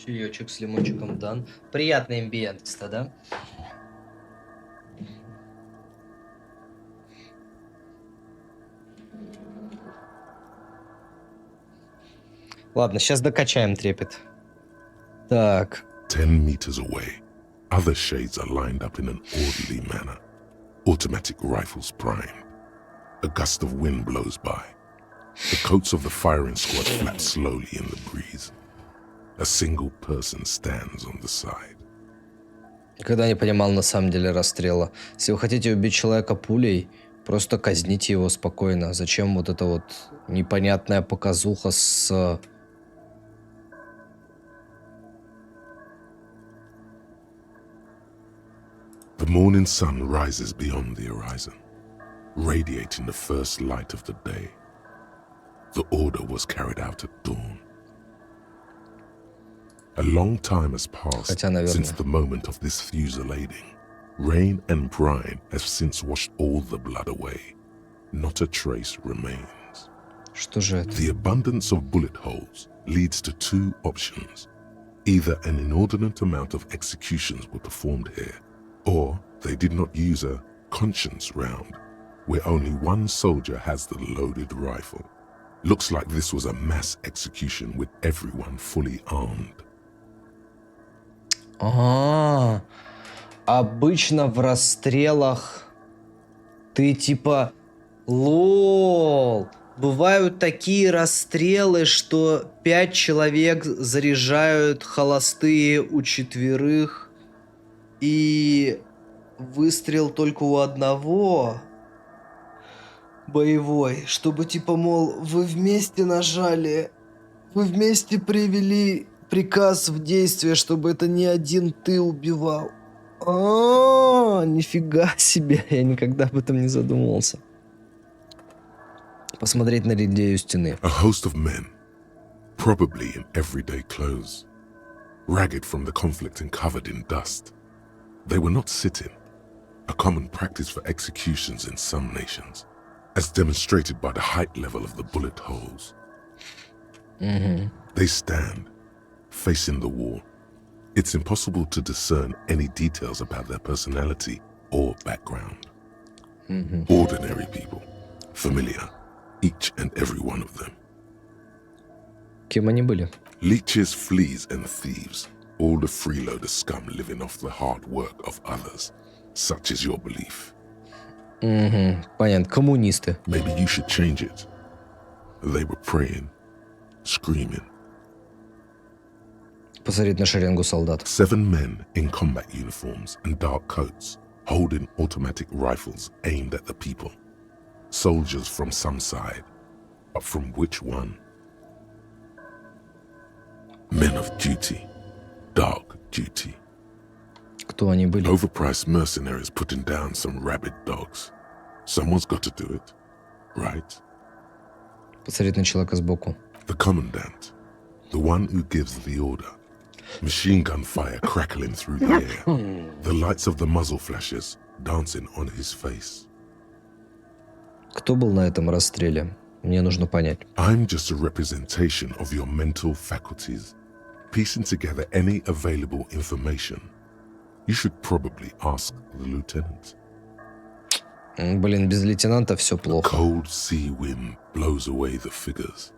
Чаечек с лимончиком дан. Приятный амбиент, да? Ладно, сейчас докачаем трепет. Так. 10 meters away, other shades are lined up in an orderly manner. Automatic rifles primed. A gust of wind blows by. The coats of the firing squad flap slowly in the breeze. A single person stands on the side. Никогда не понимал на самом деле расстрела. Если вы хотите убить человека пулей, просто казните его спокойно. Зачем вот эта вот непонятная показуха с... The morning sun rises beyond the horizon, radiating the first light of the day. The order was carried out at dawn. A long time has passed since the moment of this fusillading. Rain and brine have since washed all the blood away. Not a trace remains. Что же это? The abundance of bullet holes leads to two options. Either an inordinate amount of executions were performed here, or they did not use a conscience round, where only one soldier has the loaded rifle. Looks like this was a mass execution with everyone fully armed. Обычно в расстрелах ты типа... Лол! Бывают такие расстрелы, что 5 человек заряжают холостые у 4, и выстрел только у одного боевой, чтобы типа, мол, вы вместе нажали, вы вместе привели приказ в действие, чтобы это не один ты убивал. Нифига себе, я никогда об этом не задумывался. Посмотреть на людей у стены. A host of men, probably in everyday clothes, ragged from the conflict and covered in dust. They were not sitting, a common practice for executions in some nations, as demonstrated by the height level of the bullet holes. They stand, facing the wall. It's impossible to discern any details about their personality or background. Ordinary people, familiar, each and every one of them. Кем они были? Leeches, fleas, and thieves, all the freeloader scum living off the hard work of others. Such is your belief. Понятно, коммунисты. Maybe you should change it. They were praying, screaming. Посмотреть на шеренгу солдат. 7 men in combat uniforms and dark coats, holding automatic rifles aimed at the people. Soldiers from some side, but from which one? Men of duty, dark duty. Кто они были? Overpriced mercenaries putting down some rabid dogs. Someone's got to do it, right? Посмотреть на человека сбоку. The commandant, the one who gives the order. Machine gun fire crackling through the air. The lights of the muzzle flashes dancing on his face. Кто был на этом расстреле? Мне нужно понять. I'm just a representation of your mental faculties, piecing together any available information. You should probably ask the lieutenant. Блин, без лейтенанта все плохо. Cold sea wind blows away the figures.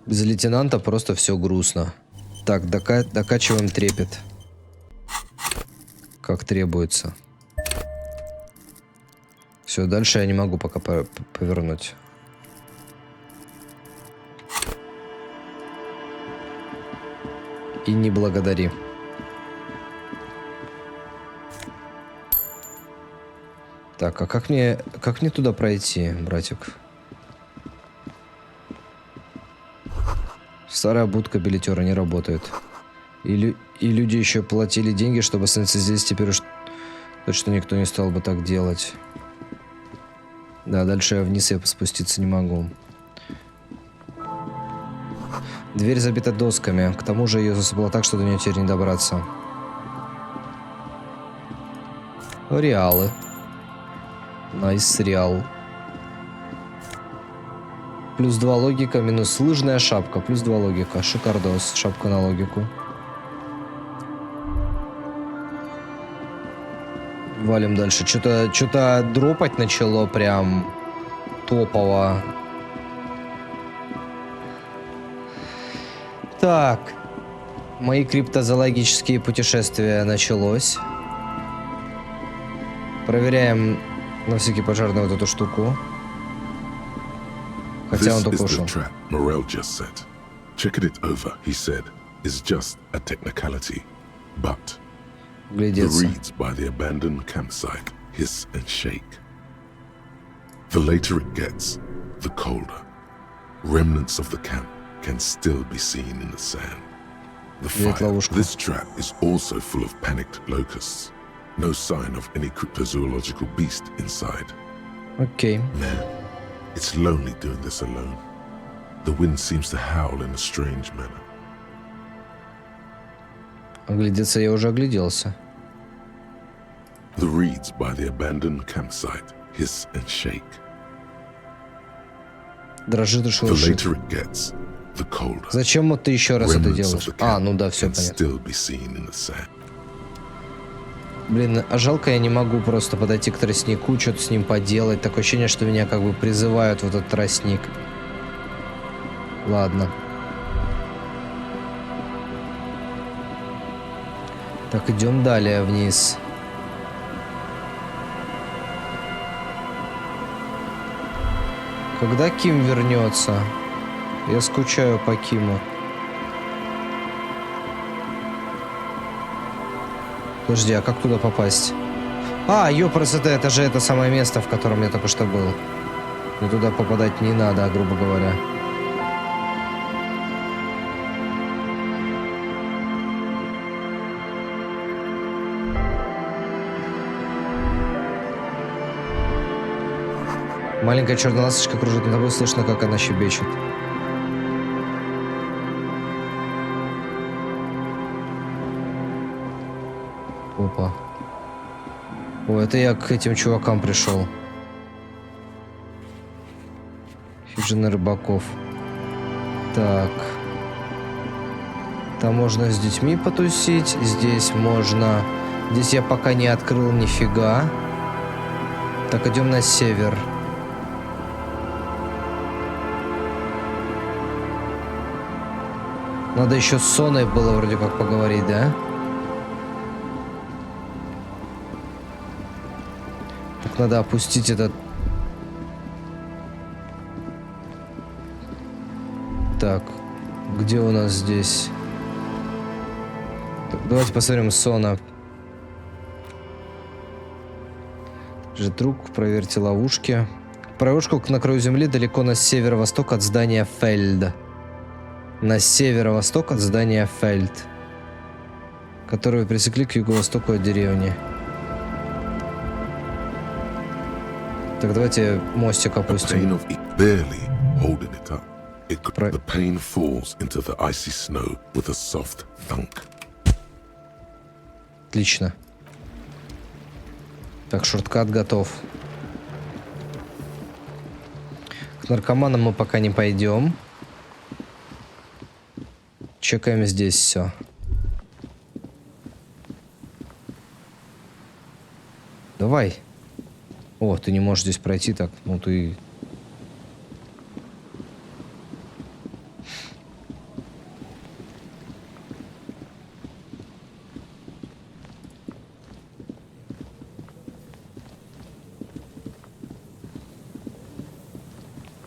Без лейтенанта просто все грустно. Так, докачиваем трепет. Как требуется. Все, дальше я не могу пока повернуть. И не благодари. Так, а как мне туда пройти, братик? Старая будка билетера не работает. И люди еще платили деньги, чтобы остановиться здесь. Теперь уж точно никто не стал бы так делать. Да, дальше вниз я спуститься не могу. Дверь забита досками. К тому же ее засыпало так, что до нее теперь не добраться. Реалы. Найс реал. плюс 2 логика, минус лыжная шапка, плюс 2 логика. Шикардос, шапка на логику. Валим дальше. Что-то дропать начало прям топово. Так. Мои криптозоологические путешествия началось. Проверяем на всякий пожарный вот эту штуку. Хотя он только ушел. Checking it over, he said, is just a technicality. But the Глядеться. reeds by the abandoned campsite hiss and shake. The later it gets, the colder. Remnants of the camp can still be seen in the sand. The fire. This trap is also full of panicked locusts. No sign of any cryptozoological beast inside. Окей. Man, it's lonely doing this alone. The wind seems to howl in a strange manner. Оглядеться я уже огляделся. The reeds by the abandoned campsite hiss and shake. Дрожит и The шелушит. later it gets, the colder. Зачем вот ты еще раз это Remnants делаешь? of the camp Ну да, все can понятно. still be seen in the sand. Блин, а жалко, я не могу просто подойти к тростнику, что-то с ним поделать. Такое ощущение, что меня как бы призывают в этот тростник. Ладно. Так, идем далее вниз. Когда Ким вернется? Я скучаю по Киму. Подожди, а как туда попасть? Ёпрст, это же это самое место, в котором я только что был. Мне туда попадать не надо, грубо говоря. Маленькая черная ласточка кружит над тобой, слышно, как она щебечет. Опа. О, это я к этим чувакам пришел. Хижина рыбаков. Так. Там можно с детьми потусить. Здесь можно... Здесь я пока не открыл нифига. Так, идем на север. Надо еще с Соной было вроде как поговорить, да? Так, надо опустить этот... Так, где у нас здесь? Так, давайте посмотрим Сона. Житрук, проверьте ловушки. Ловушку на краю земли далеко на северо-восток от здания Фельда. На северо-восток от здания Фельд, который вы пресекли к юго-востоку от деревни. Так, давайте мостик опустим. Отлично. Так, шорткат готов. К наркоманам мы пока не пойдем. Чекаем здесь все. Давай. О, ты не можешь здесь пройти так. Ну ты...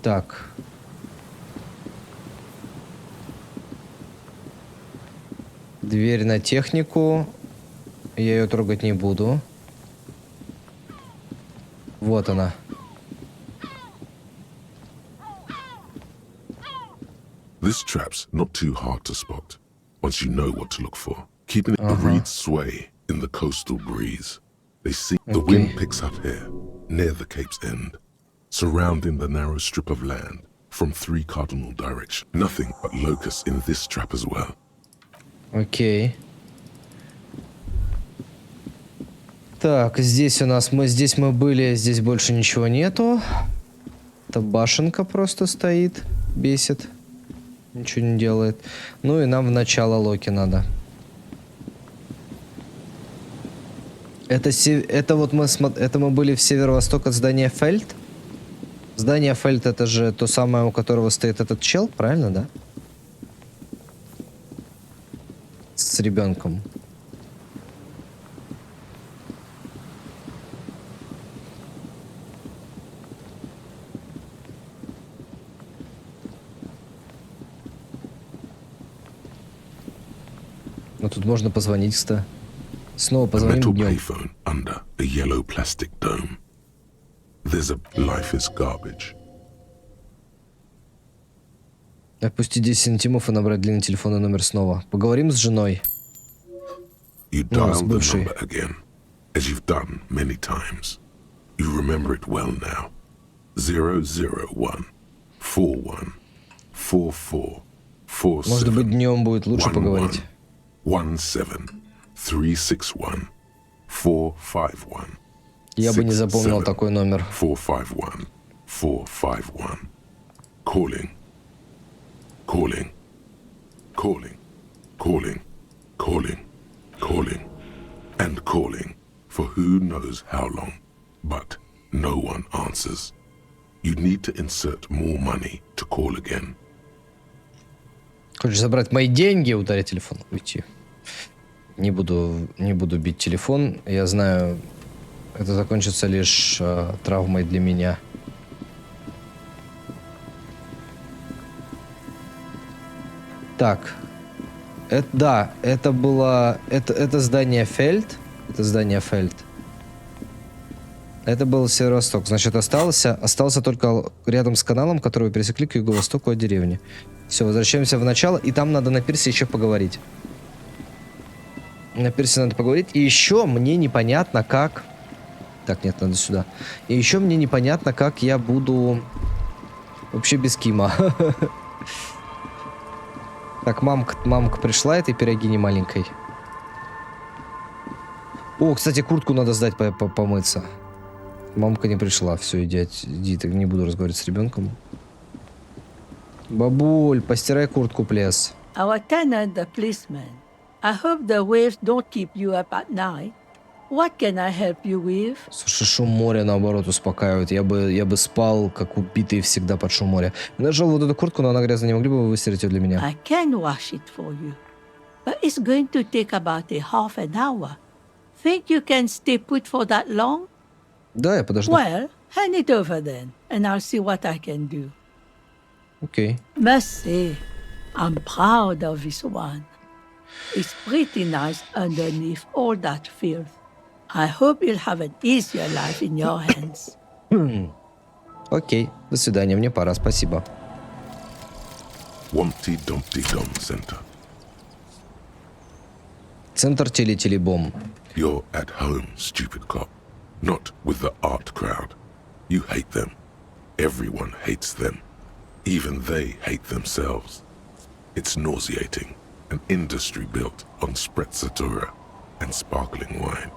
Так. Дверь на технику. Я ее трогать не буду. Вот она. This trap's not too hard to spot once you know what to look for. Keeping the reeds sway in the coastal breeze. They see the wind picks up here, near the cape's end, surrounding the narrow strip of land from 3 cardinal directions. Nothing but locusts in this trap as well. Окей. Так, здесь у нас... Здесь мы были, здесь больше ничего нету. Это башенка просто стоит, бесит. Ничего не делает. Ну и нам в начало Локи надо. Это вот мы были в северо-восток от здания Фельд. Здание Фельд это же то самое, у которого стоит этот чел, правильно, да? С ребенком. Ну тут можно позвонить, кстати. Снова позвоним днем. Отпусти 10 сантимов и набрать длинный телефонный номер снова. Поговорим с женой. You dial the number again, as you've done many times. You remember it well now. 001 41 44 47. Может быть, днем будет лучше поговорить. 17 361 451. Я бы не запомнил такой номер. 451 451. Calling. Calling. Calling. Calling. Calling. Calling. And calling for who knows how long. But no one answers. You need to insert more money to call again. Хочешь забрать мои деньги, ударить телефон, уйти. Не буду бить телефон. Я знаю, это закончится лишь травмой для меня. Так. Это было... Это здание Фельд. Это здание Фельд. Это был северо-восток. Значит, остался только рядом с каналом, который вы пересекли к юго-востоку от деревни. Все, возвращаемся в начало. И там надо на пирсе еще поговорить. На пирсе надо поговорить. И еще мне непонятно, как... Так, нет, надо сюда. И еще мне непонятно, как я буду... Вообще без Кима. Так, мамка пришла этой пирогини маленькой. О, кстати, куртку надо сдать помыться. Мамка не пришла. Все, иди, так не буду разговаривать с ребенком. Бабуль, постирай куртку, плес. Our tenant, the policeman. I hope the waves don't keep you up at night. What can I help you with? Слушай, шум моря, наоборот, успокаивает. Я бы спал, как убитый, всегда под шум моря. Я нашел вот эту куртку, но она грязная. Не могли бы вы выстирать ее для меня? I can wash it for you. But it's going to take about a half an hour. Think you can stay put for that long? Да, я подожду. Well, hand it over then, and I'll see what I can do. Окей. Must say, I'm proud of this one. It's pretty nice underneath all that filth. I hope you'll have an easier life in your hands. Окей. До свидания. Мне пора. Спасибо. Wumpty Dumpty Dum Center. Центр теле-телебом. You're at home, stupid cop. Not with the art crowd. You hate them. Everyone hates them. Even they hate themselves. It's nauseating. An industry built on sprezzatura and sparkling wine.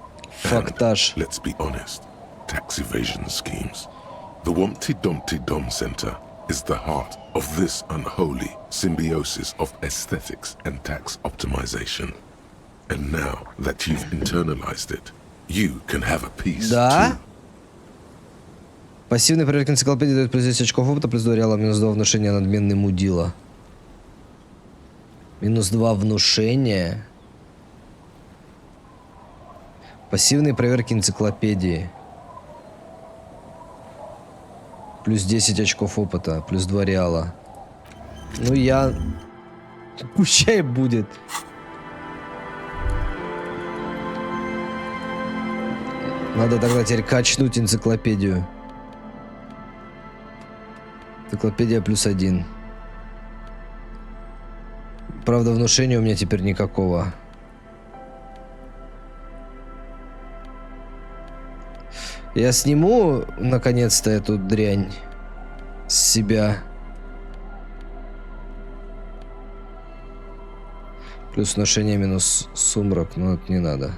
Фактаж. And, let's be honest, tax evasion schemes. The Wumpty Dumpty Dum Center is the heart of this unholy symbiosis of aesthetics and tax optimization. And now that you've internalized it, you can have a piece Да? too. Пассивный проверк энциклопедии дает плюс 10 очков опыта, плюс 2 реала, минус 2 внушения, надменный мудила. Минус 2 внушения. Пассивные проверки энциклопедии. Плюс 10 очков опыта, плюс 2 реала. Ну я... Пущай будет. Надо тогда теперь качнуть энциклопедию. Энциклопедия плюс 1. Правда, внушения у меня теперь никакого. Я сниму, наконец-то, эту дрянь с себя. Плюс внушение минус сумрак, но это не надо.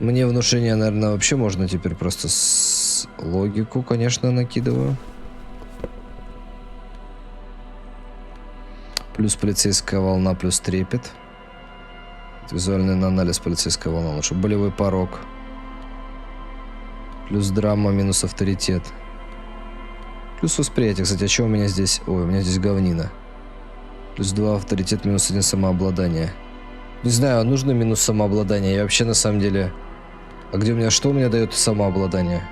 Мне внушение, наверное, вообще можно теперь просто Плюс логику, конечно, накидываю. Плюс полицейская волна, плюс трепет. Визуальный анализ, полицейская волна. Лучше болевой порог. Плюс драма, минус авторитет. Плюс восприятие. Кстати, а что у меня здесь? Ой, у меня здесь говнина. Плюс 2 авторитет, минус 1 самообладание. Не знаю, нужно минус самообладание. Я вообще на самом деле... А где у меня... Что у меня дает самообладание?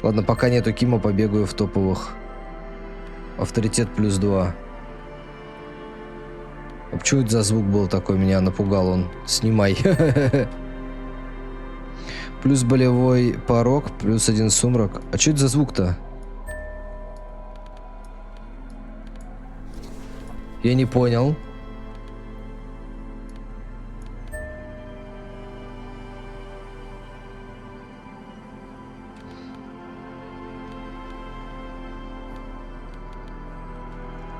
Ладно, пока нету Кима, побегаю в топовых. Авторитет плюс 2. А почему это за звук был такой? Меня напугал он. Снимай. Плюс болевой порог, плюс 1 сумрак. А что это за звук-то? Я не понял.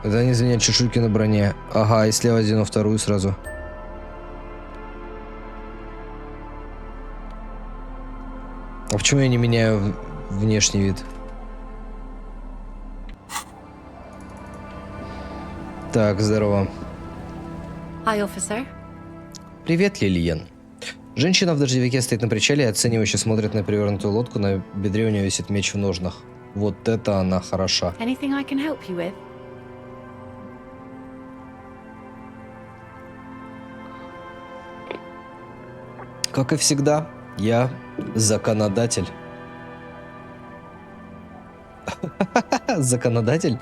Это не занять чешуйки на броне. Ага, и слева одену вторую сразу. А почему я не меняю внешний вид? Так, здорово. Hi, officer. Привет, Лилиен. Женщина в дождевике стоит на причале и оценивающе смотрит на перевернутую лодку. На бедре у нее висит меч в ножнах. Вот это она хороша. Anything I can help you with? Как и всегда, я законодатель. Законодатель?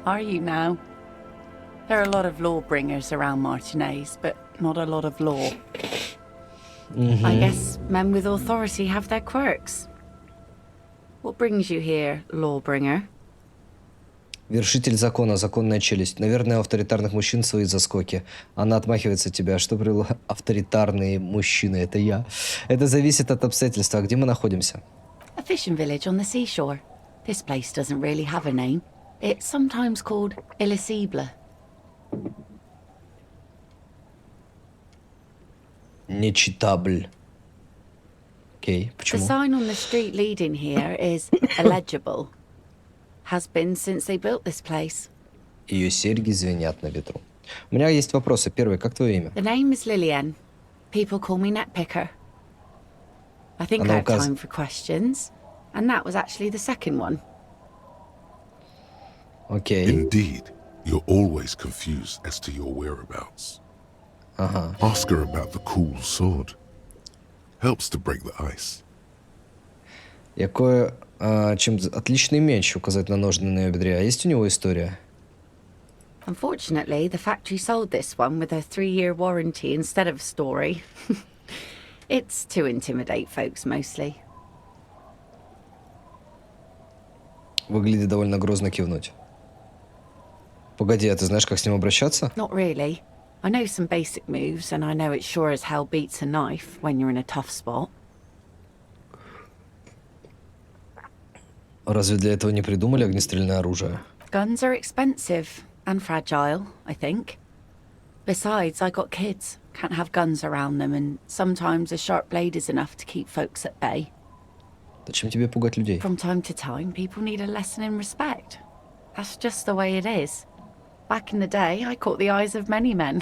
Are you now? There are a lot of law bringers around Martinez, but not a lot of law. I guess men with authority have their quirks. What brings you here, lawbringer? Вершитель закона, законная челюсть. Наверное, у авторитарных мужчин свои заскоки. Она отмахивается от тебя. Что привело авторитарные мужчины? Это я. Это зависит от обстоятельств. А где мы находимся? A fishing village on the seashore. This place doesn't really have a name. It's sometimes called Elysium. Нечитабль. Окей, The почему? sign on the street leading here is illegible. Has been since they built this place. Ее серьги звенят на ветру. У меня есть вопросы. Первый, как твое имя? The name is Lillian. People call me Netpicker. I think Она I have указ- time for questions. And that was actually the second one. Окей. Indeed, you're always confused as to your whereabouts. Ага. Ask her about the cool sword. Helps to break the ice. Я отличный меч указать на ножны на ее бедре. А есть у него история? Unfortunately, the factory sold this one with a 3-year warranty instead of a story. It's to intimidate folks mostly. Выглядит довольно грозно кивнуть. Погоди, а ты знаешь, как с ним обращаться? Not really. I know some basic moves, and I know it sure as hell beats a knife when you're in a tough spot. Разве для этого не придумали огнестрельное оружие? Guns are expensive and fragile, I think. Besides, I got kids. Can't have guns around them, and sometimes a sharp blade is enough to keep folks at bay. Зачем тебе пугать людей? From time to time, people need a lesson in respect. That's just the way it is. Back in the day, I caught the eyes of many men.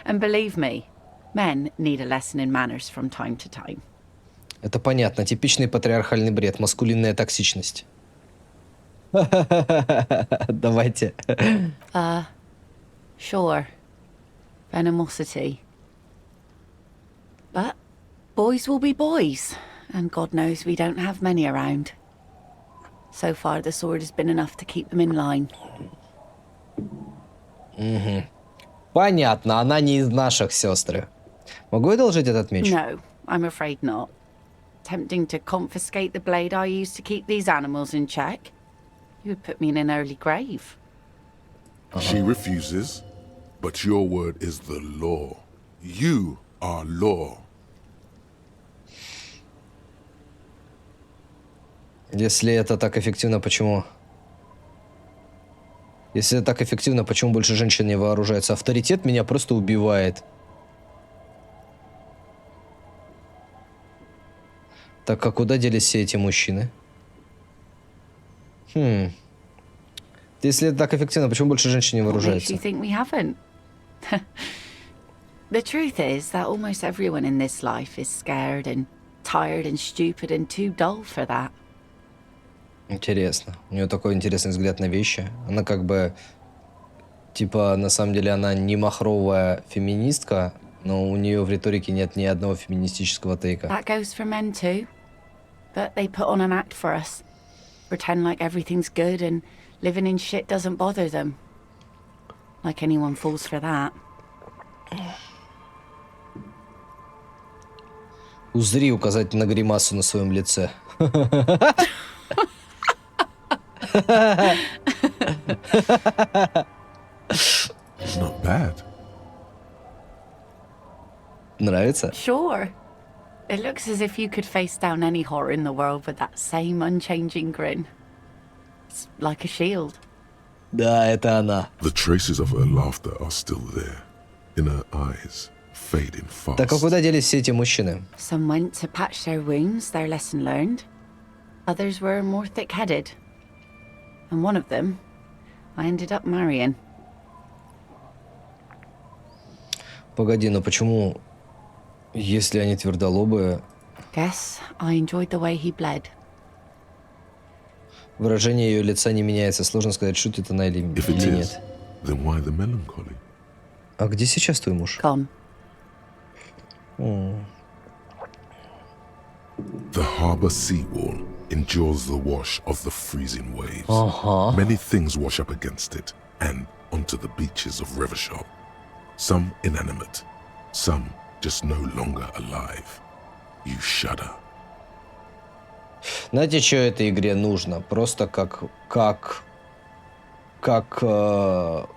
And believe me, men need a lesson in manners from time to time. Это понятно. Типичный патриархальный бред. Маскулинная токсичность. Давайте. Sure. Venomosity. But boys will be boys. And God knows we don't have many around. So far, the sword has been enough to keep them in line. Понятно. Она не из наших, сестры. Могу я одолжить этот меч? No, I'm afraid not. Tempting to confiscate the blade I used to keep these animals in check? You would put me in an early grave. She refuses, but your word is the law. You are law. Если это так эффективно, почему? Если это так эффективно, почему больше женщин не вооружаются? Авторитет меня просто убивает. Так, а куда делись все эти мужчины? Если это так эффективно, почему больше женщин не What makes вооружаются? you think we haven't? The truth is that almost everyone in this life is scared and tired and stupid and too dull for that. Интересно. У нее такой интересный взгляд на вещи. Она как бы, типа, на самом деле она не махровая феминистка, но у нее в риторике нет ни одного феминистического тейка. That goes for men too. But they put on an act for us. Pretend like everything's good and living in shit doesn't bother them. Like anyone falls for that. Узри указательно гримасу на своем лице. Not bad. Нравится? Sure. It looks as if you could face down any horror in the world with that same unchanging grin. It's like a shield. Да, это она. The traces of her laughter are still there, in her eyes, fading fast. Так а куда делись все эти мужчины? Some went to patch their wounds, their lesson learned. Others were more thick-headed. And one of them, I ended up marrying. Погоди, но почему, если они твердолобые, Guess I enjoyed the way he bled. выражение ее лица не меняется? Сложно сказать, шутит она или If it или is, нет. then why the melancholy? А где сейчас твой муж? Gone. The harbour seawall endures the wash of the freezing waves. Ага. Many things wash up against it and onto the beaches of Rivershore. Some inanimate, some just no longer alive. You shudder. Знаете, что этой игре нужно? Просто как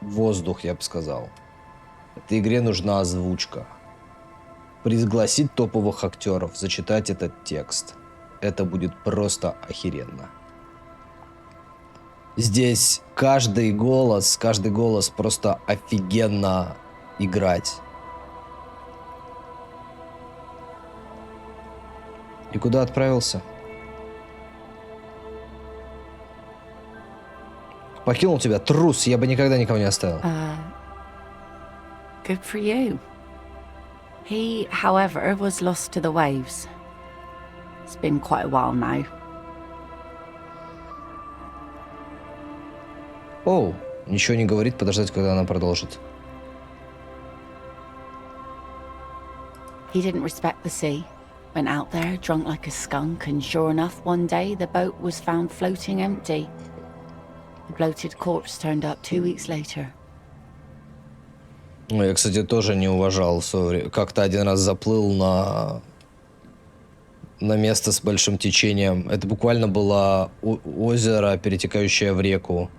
воздух, я бы сказал. Этой игре нужна озвучка. Пригласить топовых актеров, зачитать этот текст. Это будет просто охеренно. Здесь каждый голос просто офигенно играть. И куда отправился? Покинул тебя, трус, я бы никогда никого не оставил. Good for you. He, however, was lost to the waves. It's been quite a while now. Оу, ничего не говорит, подождать, когда она продолжит. He didn't respect the sea. Went out there, drunk like a skunk, and sure enough, one day the boat was found floating empty. The bloated corpse turned up 2 weeks later. Ну, я, кстати, тоже не уважал. Как-то один раз заплыл на место с большим течением. Это буквально было озеро, перетекающее в реку.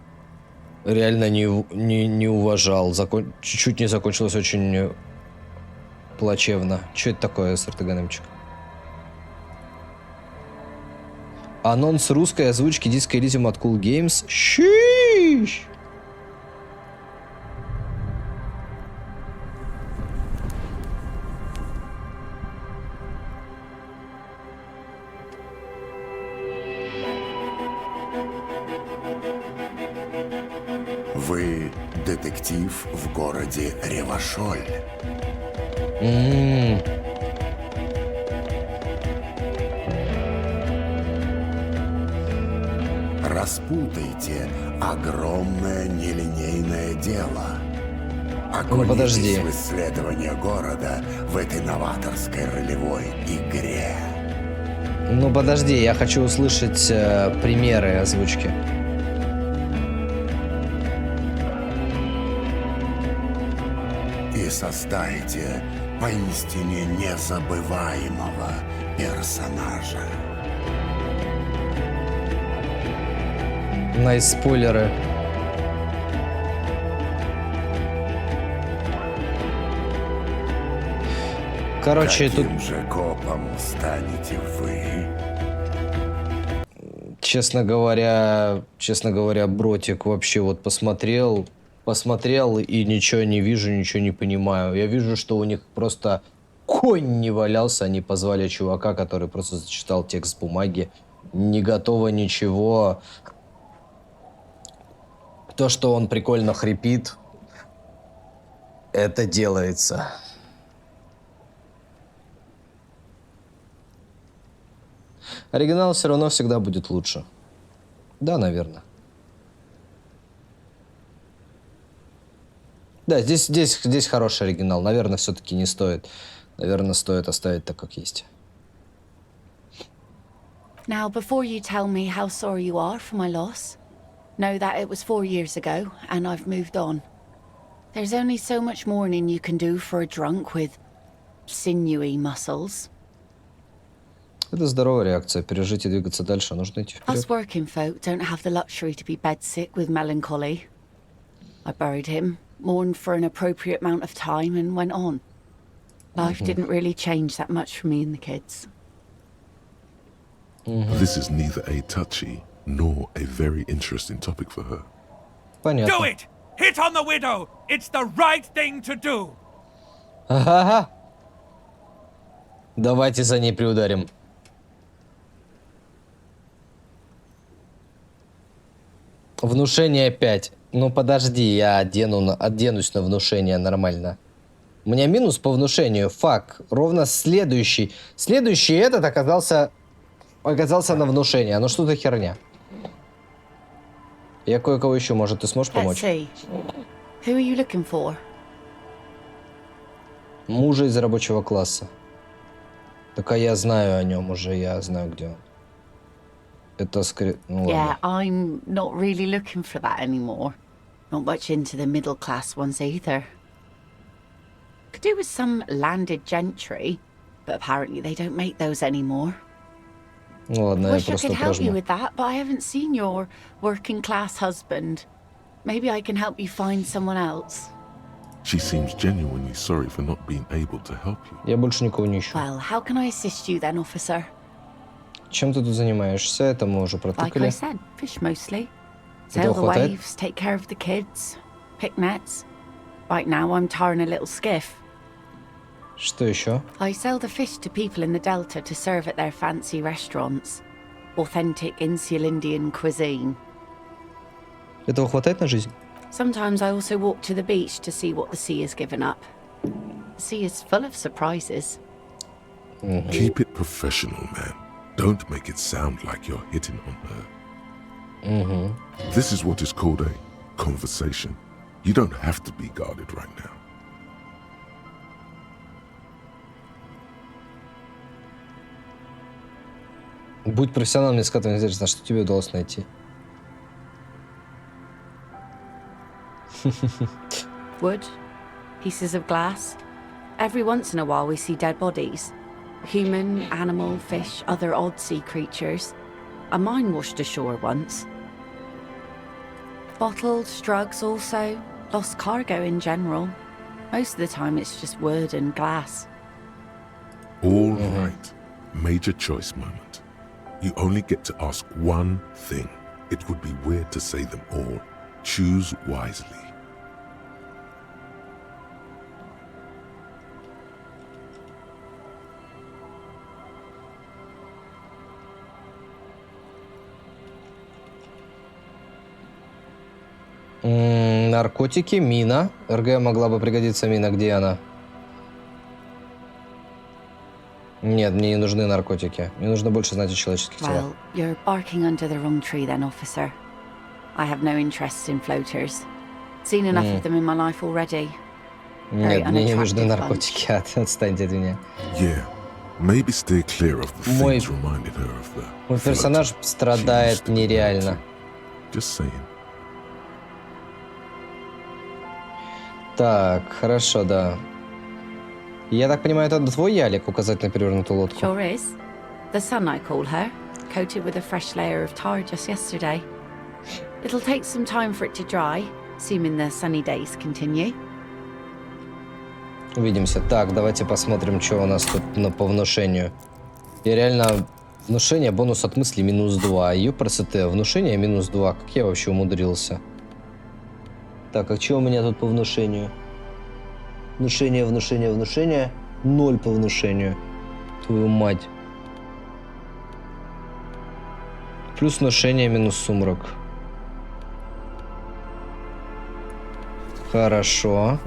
Реально не уважал. Чуть-чуть не закончилось очень плачевно. Что это такое, сортоганемчик? Анонс русской озвучки диска Elysium от Cool Games. Щищ! Вы детектив в городе Ревашоль. Распутайте огромное нелинейное дело. подожди. Окунитесь в исследование города в этой новаторской ролевой игре. Ну подожди, я хочу услышать примеры озвучки. И создайте поистине незабываемого персонажа. Найс спойлеры. Короче, тут, Каким же копом станете вы? честно говоря, Бротик вообще вот посмотрел и ничего не вижу, ничего не понимаю. Я вижу, что у них просто конь не валялся, они позвали чувака, который просто зачитал текст с бумаги. Не готово ничего. То, что он прикольно хрипит, это делается. Оригинал все равно всегда будет лучше. Да, наверное. Да, здесь хороший оригинал. Наверное, все-таки не стоит. Наверное, стоит оставить так, как есть. Now, before you tell me how sorry you are for my loss, know that it was 4 years ago, and I've moved on. There's only so much mourning you can do for a drunk with sinewy muscles. Это здоровая реакция. Пережить и двигаться дальше. Нужно идти Us вперед. working folk don't have the luxury to be bedsick with melancholy. I buried him, mourned for an appropriate amount of time, and went on. Life didn't really change that much for me and the kids. This is neither a touchy nor a very interesting topic for her. Понятно. Do it! Hit on the widow! It's the right thing to do! Ага. Давайте за ней приударим. Внушение 5. Ну подожди, я оденусь на внушение нормально. У меня минус по внушению. Фак. Ровно следующий. Следующий этот оказался на внушение. Ну что за херня? Я кое-кого ищу. Может, ты сможешь Let's помочь? see. Who are you looking for? Мужа из рабочего класса. Так а я знаю о нем уже. Я знаю, где он. Это скорее... Ну Yeah, ладно. I'm not really looking for that anymore. Not much into the middle class ones either. Could do with some landed gentry, but apparently they don't make those anymore. Ну ладно, я Wish I просто could help you прожму. with that, but I haven't seen your working class husband. Maybe I can help you find someone else. She seems genuinely sorry for not being able to help you. Я больше никого не ищу. Well, how can I assist you then, officer? Чем ты тут занимаешься? Это мы уже Like I протыкали. said, fish mostly. Этого Sail the хватает? waves, take care of the kids, pick nets. Right now I'm tarring a little skiff. Что еще? I sell the fish to people in the Delta to serve at their fancy restaurants. Authentic Insular Indian cuisine. Этого хватает на жизнь? Sometimes I also walk to the beach to see what the sea has given up. The sea is full of surprises. Keep it professional, man. Don't make it sound like you're hitting on her. This is what is called a conversation. You don't have to be guarded right now. Будь профессионалом, искателем интересно, что тебе удалось найти. Wood, pieces of glass. Every once in a while we see dead bodies. Human, animal, fish, other odd sea creatures. A mine washed ashore once. Bottles, drugs also. Lost cargo in general. Most of the time it's just wood and glass. All right. Major choice moment. You only get to ask one thing. It would be weird to say them all. Choose wisely. Наркотики, мина. РГ могла бы пригодиться мина. Где она? Нет, мне не нужны наркотики. Мне нужно больше знать о человеческих телах. Well, you're barking under the wrong tree then, officer. I have no interest in floaters. Seen enough of them in my life already. Нет, мне не нужны unattractive наркотики. Отстаньте от меня. Yeah. Maybe stay clear of the Мой- things reminded her of the Мой персонаж floater страдает she used to be нереально. into. Just saying. Так, хорошо, да. Я так понимаю, это твой ялик, указать на перевернутую лодку? Sure is. The sun, I call her. Coated with a fresh layer of tar just yesterday. It'll take some time for it to dry, assuming the sunny days continue. Увидимся. Так, давайте посмотрим, что у нас тут по внушению. Я реально... Внушение, бонус от мысли -2. Ёпрст, внушение -2. Как я вообще умудрился? Так, а что у меня тут по внушению? Внушение. 0 по внушению. Твою мать. Плюс внушение, минус сумрак. Хорошо.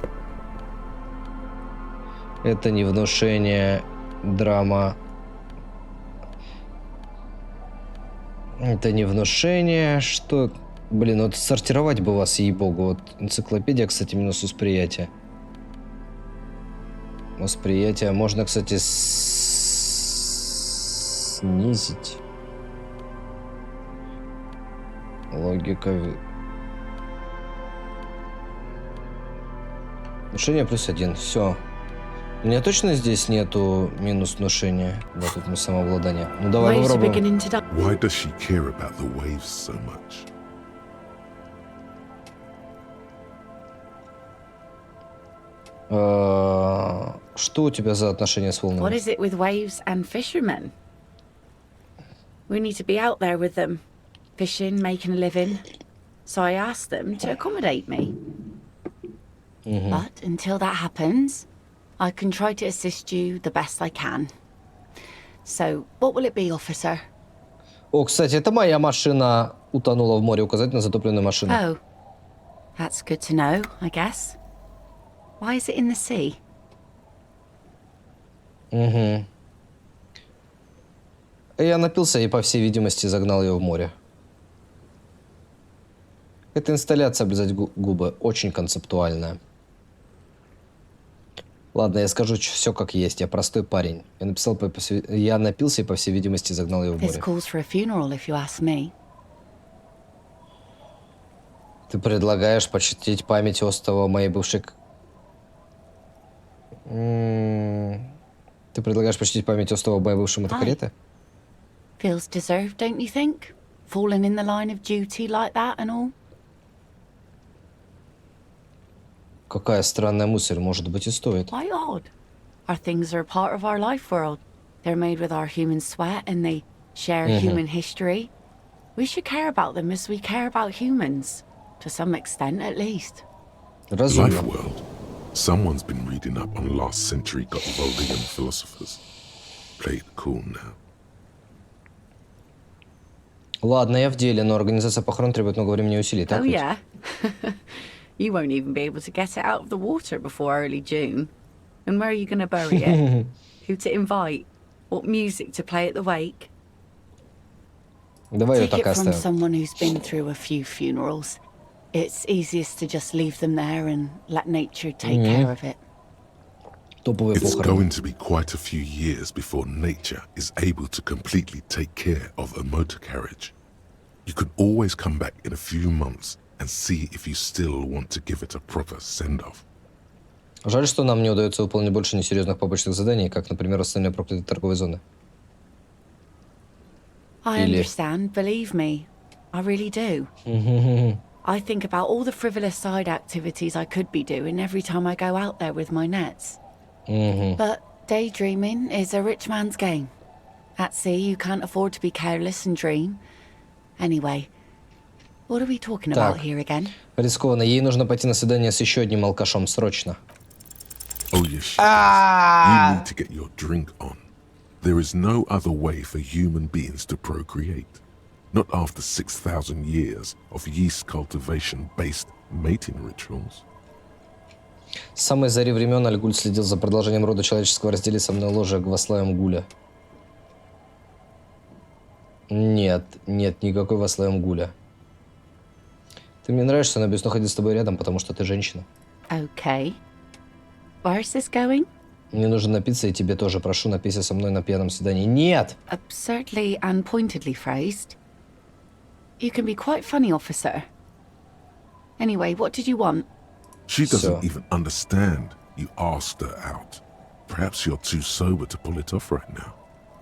Это не внушение, драма. Это не внушение. Что? Блин, вот сортировать бы вас, ей-богу. Вот энциклопедия, кстати, минус восприятие. Восприятие можно, кстати, снизить. Логика. Внушение +1. Все. У меня точно здесь нету минус внушения? Да, тут мы самообладание. Ну давай Waves are попробуем. beginning to die. Why does she care about the waves so much? Что у тебя за отношения с What волнами? is it with waves and fishermen? We need to be out there with them, fishing, making a living. So I asked them to accommodate me. But until that happens, I can try to assist you the best I can. So, what will it be, officer? О, кстати, это моя машина утонула в море. Указать на затопленную машину. Oh, that's good to know, I guess. Why is it in the sea? Я напился и, по всей видимости, загнал ее в море. Эта инсталляция облизать губы очень концептуальная. Ладно, я скажу все как есть. Я простой парень. Я напился и, по всей видимости, загнал ее в This море. calls for a funeral, if you ask me. Ты предлагаешь почтить память остова моей бывшей... Ты предлагаешь почтить память остова моей бывшей мотокареты? Feels deserved, don't you think? Falling in the line of duty like that and all. Какая странная мысль, может быть, и стоит. Why odd? Our things are a part of our life world. They're made with our human sweat and they share human history. We should care about them as we care about humans. To some extent, at least. Разумно. Life world. Someone's been reading up on last century Gotwaldian philosophers. Play it cool now. Ладно, я в деле, но организация похорон требует много времени и усилий, так Oh, ведь? yeah. You won't even be able to get it out of the water before early June. And where are you going to bury it? Who to invite? What music to play at the wake? Давай ее Take так it from оставим. someone who's been through a few funerals. It's easiest to just leave them there and let nature take care of it. Топовые It's похороны. going to be quite a few years before nature is able to completely take care of a motor carriage. You can always come back in a few months and see if you still want to give it a proper send-off. Жаль, что нам не удается выполнить больше несерьезных побочных заданий, как, например, восстановление проклятой торговой зоны. I Или- understand, believe me. I really do. I think about all the frivolous side activities I could be doing every time I go out there with my nets. But daydreaming is a rich man's game. At sea, you can't afford to be careless and dream. Anyway, what are we talking about Так. here again? Рискованно. Ей нужно пойти на свидание с еще одним алкашом срочно. Oh yes, she does. You need to get your drink on. There is no other way for human beings to procreate. Not after 6,000 years of yeast cultivation-based mating rituals. С самой зари времен Альгуль следил за продолжением рода человеческого. Раздели со мной ложе к вославим Гуля. Нет, никакой вославим Гуля. Ты мне нравишься, но объясню ходить с тобой рядом, потому что ты женщина. Okay. Where's this going? Мне нужно напиться, и тебе тоже. Прошу, напейся со мной на пьяном свидании. Нет! Absurdly and pointedly phrased. You can be quite funny, officer. Anyway, what did you want? She doesn't So- even understand you asked her out. Perhaps you're too sober to pull it off right now.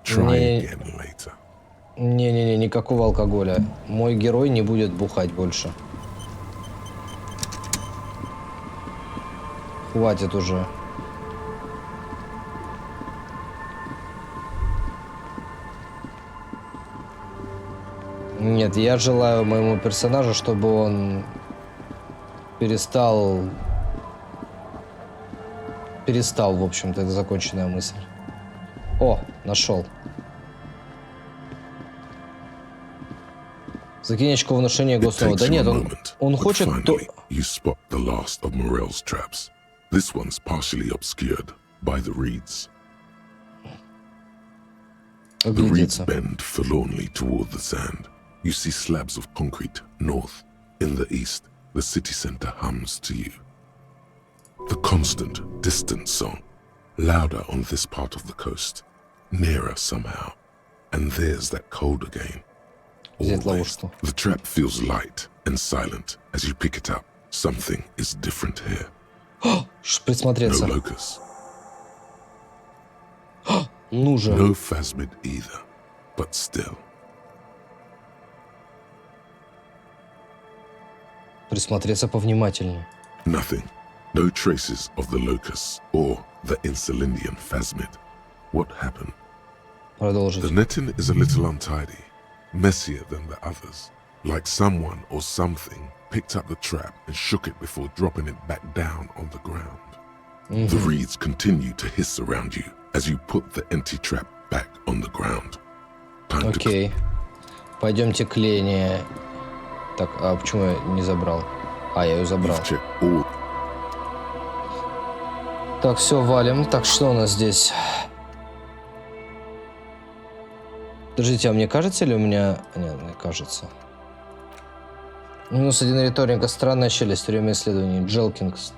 Try Не- again later. Не-не-не, никакого алкоголя. Мой герой не будет бухать больше. Хватит уже. Нет, я желаю моему персонажу, чтобы он перестал перестал, в общем-то, это законченная мысль. О, нашел. Закинь очко внушения Гослова. Да нет, он хочет... You spot the last of Morel's traps. This one's partially obscured by the reeds. The reeds bend forlornly toward the sand. You see slabs of concrete north. In the east, the city center hums to you. The constant, distant song, louder on this part of the coast, nearer somehow. And there's that cold again. Always. The trap feels light and silent as you pick it up. Something is different here. Присмотреться. No locust. Ну же. No phasmid either, but still. Присмотреться повнимательнее. Nothing. No traces of the locusts or the Insulindian phasmid. What happened? Продолжить. The netting is a little untidy, messier than the others. Like someone or something picked up the trap and shook it before dropping it back down on the ground. The reeds continue to hiss around you as you put the empty trap back on the ground. Окей. Пойдемте к Лене. Так, а почему я не забрал? А, я ее забрал. Так, все, валим. Так, что у нас здесь? Подождите, а мне кажется или у меня... Нет, мне кажется. -1 риторика. Странная челюсть. Время исследований. Джелкингс.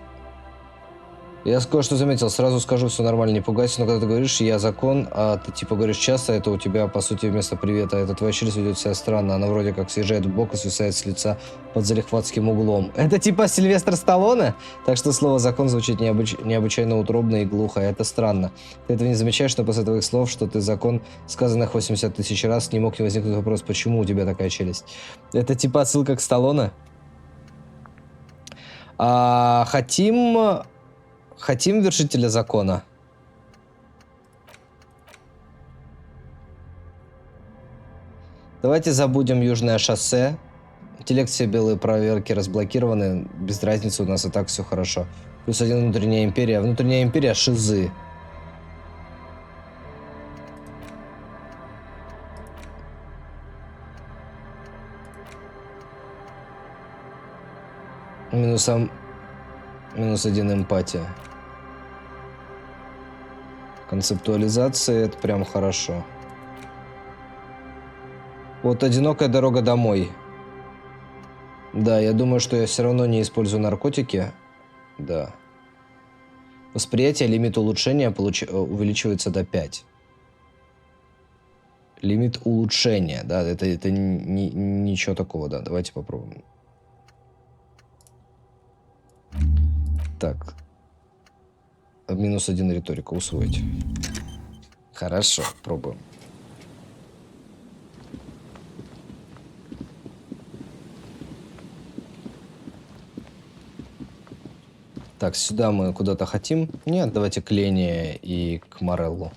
Я кое-что заметил. Сразу скажу, все нормально, не пугайся. Но когда ты говоришь «я закон», а ты типа говоришь часто, это у тебя, по сути, вместо привета. Это твоя челюсть ведет себя странно. Она вроде как съезжает в бок и свисает с лица под залихватским углом. Это типа Сильвестр Сталлоне? Так что слово «закон» звучит необычайно утробно и глухо. Это странно. Ты этого не замечаешь, но после твоих слов, что ты закон, сказанных 80 тысяч раз, не мог не возникнуть вопрос, почему у тебя такая челюсть. Это типа отсылка к Сталлоне? Хотим вершителя закона? Давайте забудем Южное шоссе. Интеллект, все белые проверки разблокированы. Без разницы, у нас и так все хорошо. +1 внутренняя империя. Внутренняя империя шизы. -1 эмпатия. Концептуализация — это прям хорошо. Вот одинокая дорога домой. Да, я думаю, что я все равно не использую наркотики. Да. Восприятие, лимит улучшения увеличивается до 5. Лимит улучшения, да, это ничего такого, да. Давайте попробуем. Так. -1 риторика усвоить. Хорошо, пробуем. Так, сюда мы куда-то хотим? Нет, давайте к Лене и к Мореллу.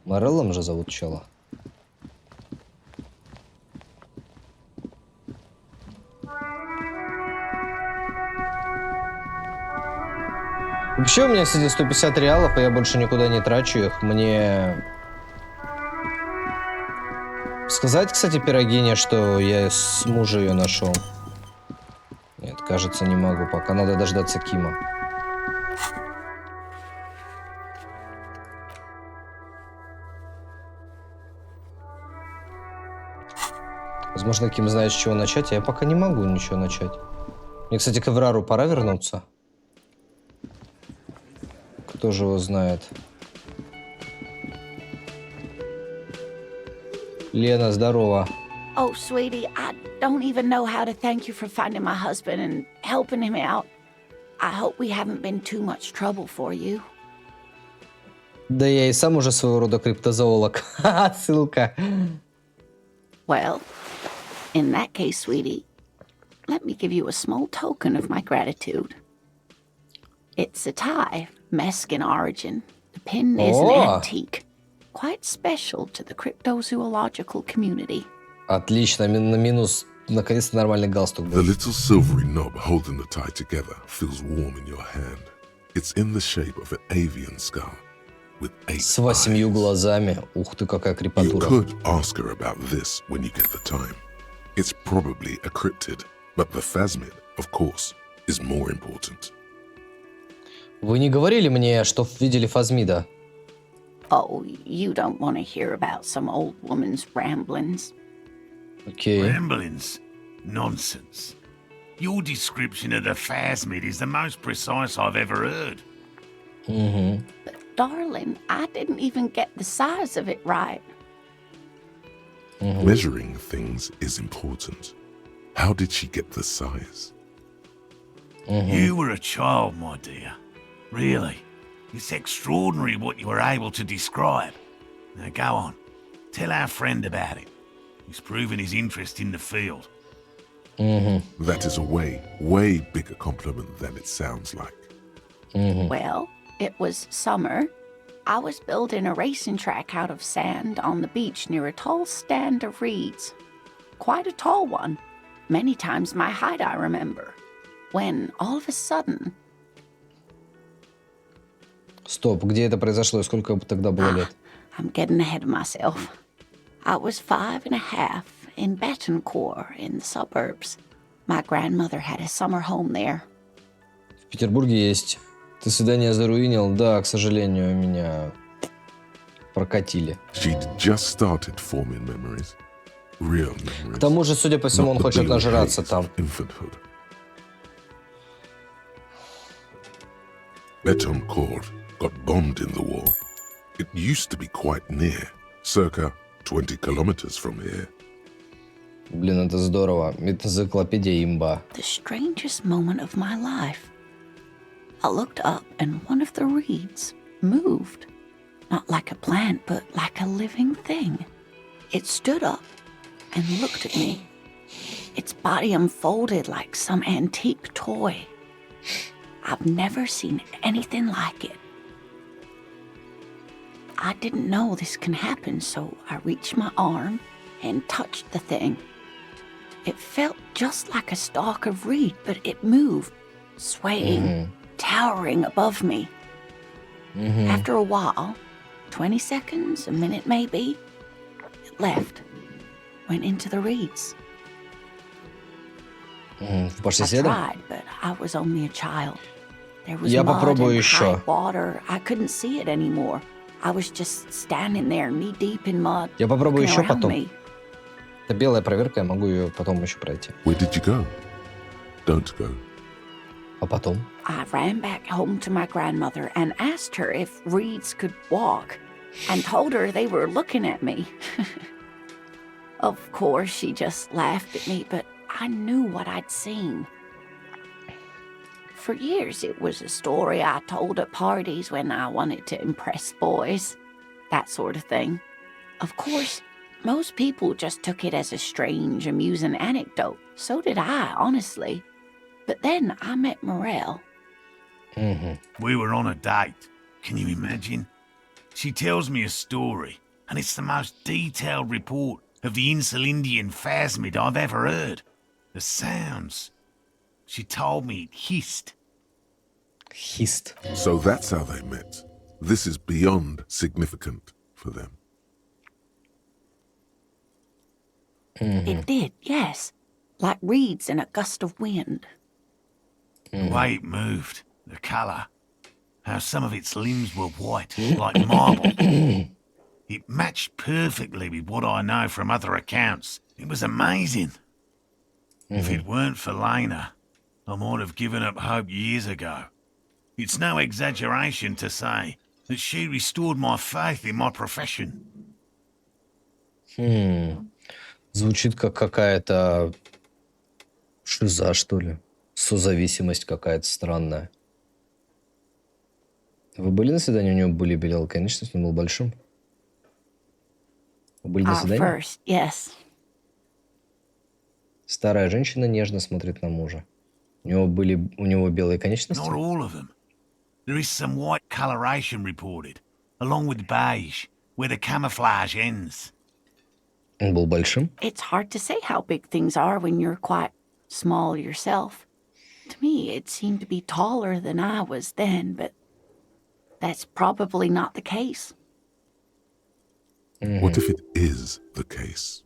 Мореллом же зовут чела. Вообще у меня, кстати, 150 реалов, и я больше никуда не трачу их. Мне... Сказать, кстати, пирогине, что я с мужа ее нашел? Нет, кажется, не могу. Пока надо дождаться Кима. Возможно, Ким знает, с чего начать, а я пока не могу ничего начать. Мне, кстати, к Эврару пора вернуться. Кто же его знает? Лена, здорово. Oh, sweetie, I don't even know how to thank you for finding my husband and helping him out. I hope we haven't been too much trouble for you. Да я и сам уже своего рода криптозоолог. Ссылка. Well, in that case, sweetie, let me give you a small token of my gratitude. It's a tie, Mesk in origin. The pin is an antique, quite special to the cryptozoological community. Отлично, на минус, наконец-то нормальный галстук был. The little silvery knob holding the tie together feels warm in your hand. It's in the shape of an avian skull with 8 С 8 eyes. глазами. Ух ты, какая You крепатура. could ask her about this when you get the time. It's probably a cryptid, but the phasmid, of course, is more important. Вы не говорили мне, что видели фазмида? Oh, you don't want to hear about some old woman's ramblings. Окей. Ramblings? Nonsense. Your description of the phasmid is the most precise I've ever heard. Угу. But darling, I didn't even get the size of it right. Measuring things is important. How did she get the size? You were a child, my dear. Really. It's extraordinary what you were able to describe. Now go on. Tell our friend about it. He's proven his interest in the field. That is a way bigger compliment than it sounds like. Well, it was summer. I was building a racing track out of sand on the beach near a tall stand of reeds. Quite a tall one. Many times my height, I remember. When, all of a sudden... Стоп, где это произошло и сколько тогда было лет? I'm getting ahead of myself. I was 5.5 in Betancourt in the suburbs. My grandmother had a summer home there. В Петербурге есть. Ты свидание заруинил? Да, к сожалению, меня прокатили. She'd just started forming memories. Real memories. К тому же, судя по всему, Not он the хочет blue нажраться haze там. of infanthood. Betancourt got bombed in the war. It used to be quite near, circa 20 kilometers from here. Блин, это здорово. Энциклопедия имба. The strangest moment of my life. I looked up and one of the reeds moved. Not like a plant, but like a living thing. It stood up and looked at me. Its body unfolded like some antique toy. I've never seen anything like it. I didn't know this can happen, so I reached my arm and touched the thing. It felt just like a stalk of reed, but it moved, swaying, towering above me. After a while, 20 seconds, a minute maybe, it left, went into the reeds. Пошли I следом? tried, but I was only a child. There was Я mud попробую and еще. high water. I couldn't see it anymore. I was just standing there, knee-deep in mud, Я попробую looking еще around потом. me. Это белая проверка, я могу ее потом еще пройти. Where did you go? Don't go. А потом? I ran back home to my grandmother and asked her if reeds could walk and told her they were looking at me. Of course, she just laughed at me, but I knew what I'd seen. For years, it was a story I told at parties when I wanted to impress boys, that sort of thing. Of course, most people just took it as a strange, amusing anecdote. So did I, honestly. But then I met Morel. We were on a date. Can you imagine? She tells me a story, and it's the most detailed report of the Insulindian phasmid I've ever heard. The sounds. She told me it hissed. Хист. So that's how they met. This is beyond significant for them. It did, yes. Like reeds in a gust of wind. The way it moved, the colour, how some of its limbs were white, like marble. It matched perfectly with what I know from other accounts. It was amazing. If it weren't for Lena, I might have given up hope years ago. It's no exaggeration to say that she restored my faith in my profession. Звучит как какая-то шиза, что ли. Созависимость какая-то странная. Вы были на свидании? У него были белые конечности, он был большим. Вы были на свидании? First, yes. Старая женщина нежно смотрит на мужа. У него белые конечности? Not all of them. There is some white coloration reported, along with beige, where the camouflage ends. Он был большим? It's hard to say how big things are when you're quite small yourself. To me, it seemed to be taller than I was then, but that's probably not the case. What if it is the case?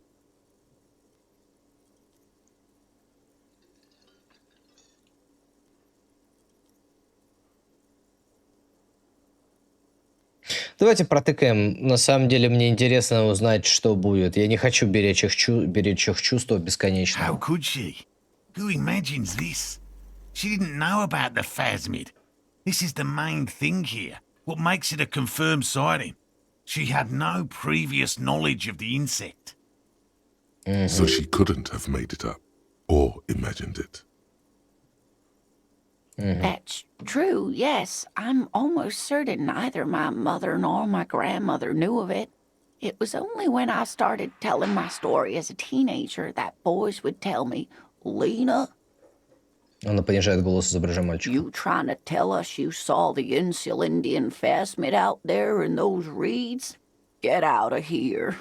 Давайте протыкаем. На самом деле мне интересно узнать, что будет. Я не хочу беречь их чувства бесконечно. How could she? Who imagines this? She didn't know about the phasmid. This is the main thing here. What makes it a confirmed sighting? She had no previous knowledge of the insect. So she couldn't have made it up or imagined it. That's true, yes. I'm almost certain neither my mother nor my grandmother knew of it. It was only when I started telling my story as a teenager that boys would tell me, Lena, Она понижает голос, изображая мальчика. you trying to tell us you saw the Insulindian phasmid out there in those reeds? Get out of here.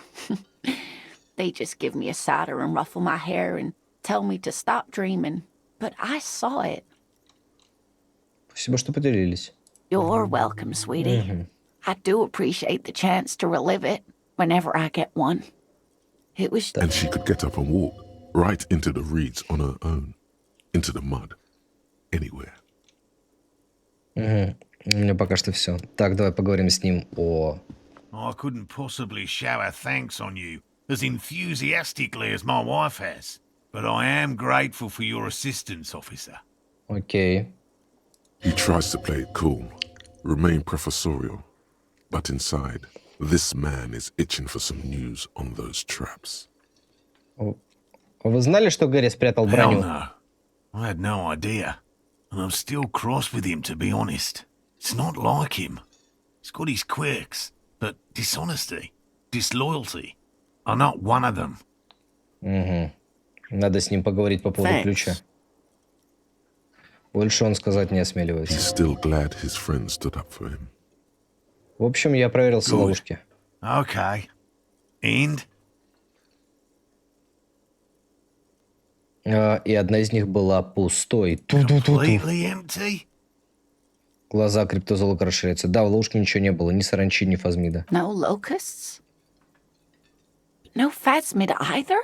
They just give me a cider and ruffle my hair and tell me to stop dreaming. But I saw it. Спасибо, что поделились. You're welcome, sweetie. I do appreciate the chance to relive it whenever I get one. It was... And she could get up and walk right into the reeds on her own, into the mud, anywhere. У меня пока что все. Так, давай поговорим с ним о... I couldn't possibly shower thanks on you as enthusiastically as my wife has, but I am grateful for your assistance, officer. Окей. He tries to play it cool, remain professorial, but inside, this man is itching for some news on those traps. Вы знали, что Гэри спрятал Hell броню? no. I had no idea. And I'm still cross with him, to be honest. It's not like him. He's got his quirks, but dishonesty, disloyalty are not one of them. Надо с ним поговорить по поводу ключа. Больше он сказать не He's осмеливается. still glad his friend stood up for him. В общем, я проверил все Good. ловушки. Okay. And? И одна из них была пустой. Ту-ду-ту-ту. Completely empty? Глаза криптозолока расширяются. Да, в ловушке ничего не было. Ни саранчи, ни фазмида. No locusts? No phasmid either?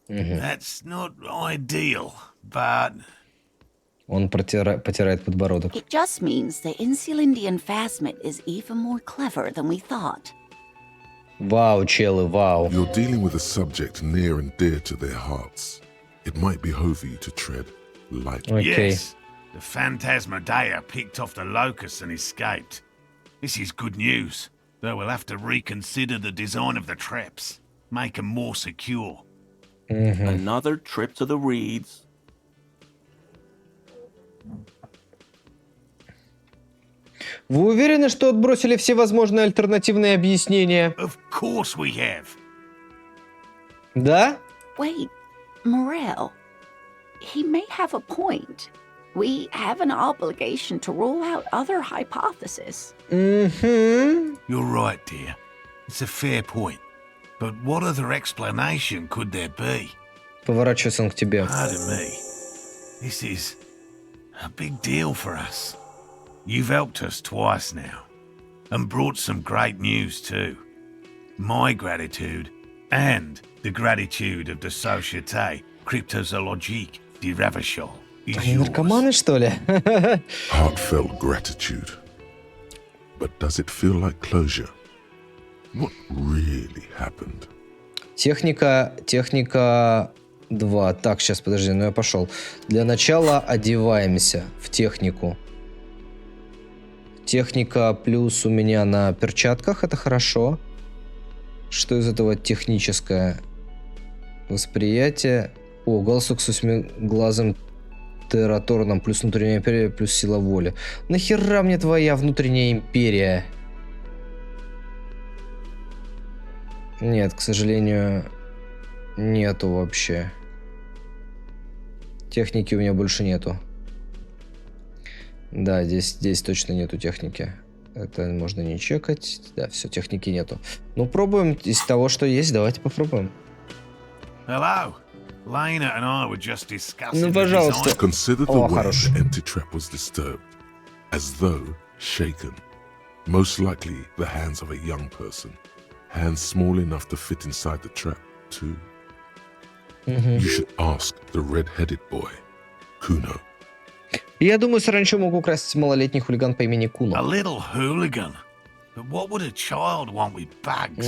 That's not ideal, but Он потирает подбородок. It just means the Insulindian phasmid is even more clever than we thought. Вау, челы, вау. You're dealing with a subject near and dear to their hearts. It might behove you to tread lightly. Окей. yes, the Phantasmadeia picked off the locusts and escaped. This is good news, though we'll have to reconsider the design of the traps, make them more secure. Another trip to the reeds. Вы уверены, что отбросили все возможные альтернативные объяснения? Of course we have. Да? Wait, Morel. He may have a point. We have an obligation to rule out other hypotheses. You're right, dear. It's a fair point. But what other explanation could there be? Поворачивается он к тебе. Pardon me. This is a big deal for us. You've helped us twice now, and brought some great news too. My gratitude, and the gratitude of the Société Cryptozoologique de Ravachol is Они yours. наркоманы, что ли? Heartfelt gratitude. But does it feel like closure? What really happened? Техника 2. Так, сейчас, подожди, ну я пошел. Для начала одеваемся в технику. Техника плюс у меня на перчатках, это хорошо. Что из этого техническое? Восприятие. О, голосок с восьмиглазым тераторном, плюс внутренняя империя, плюс сила воли. Нахера мне твоя внутренняя империя? Нет, к сожалению, нету вообще. Техники у меня больше нету. Да, здесь точно нету техники. Это можно не чекать. Да, все, техники нету. Ну, пробуем из того, что есть. Давайте попробуем. Hello. Lena and I were just discussing Ну, the пожалуйста. design. Consider the Oh, way хорош. the empty trap was disturbed, as though shaken. Most likely the hands of a young person. Hands small enough to fit inside the trap, too. You should ask the red-headed boy, Kuno. Я думаю, саранчу мог украсть малолетний хулиган по имени A Куно. little hooligan. But what would a child want with bugs?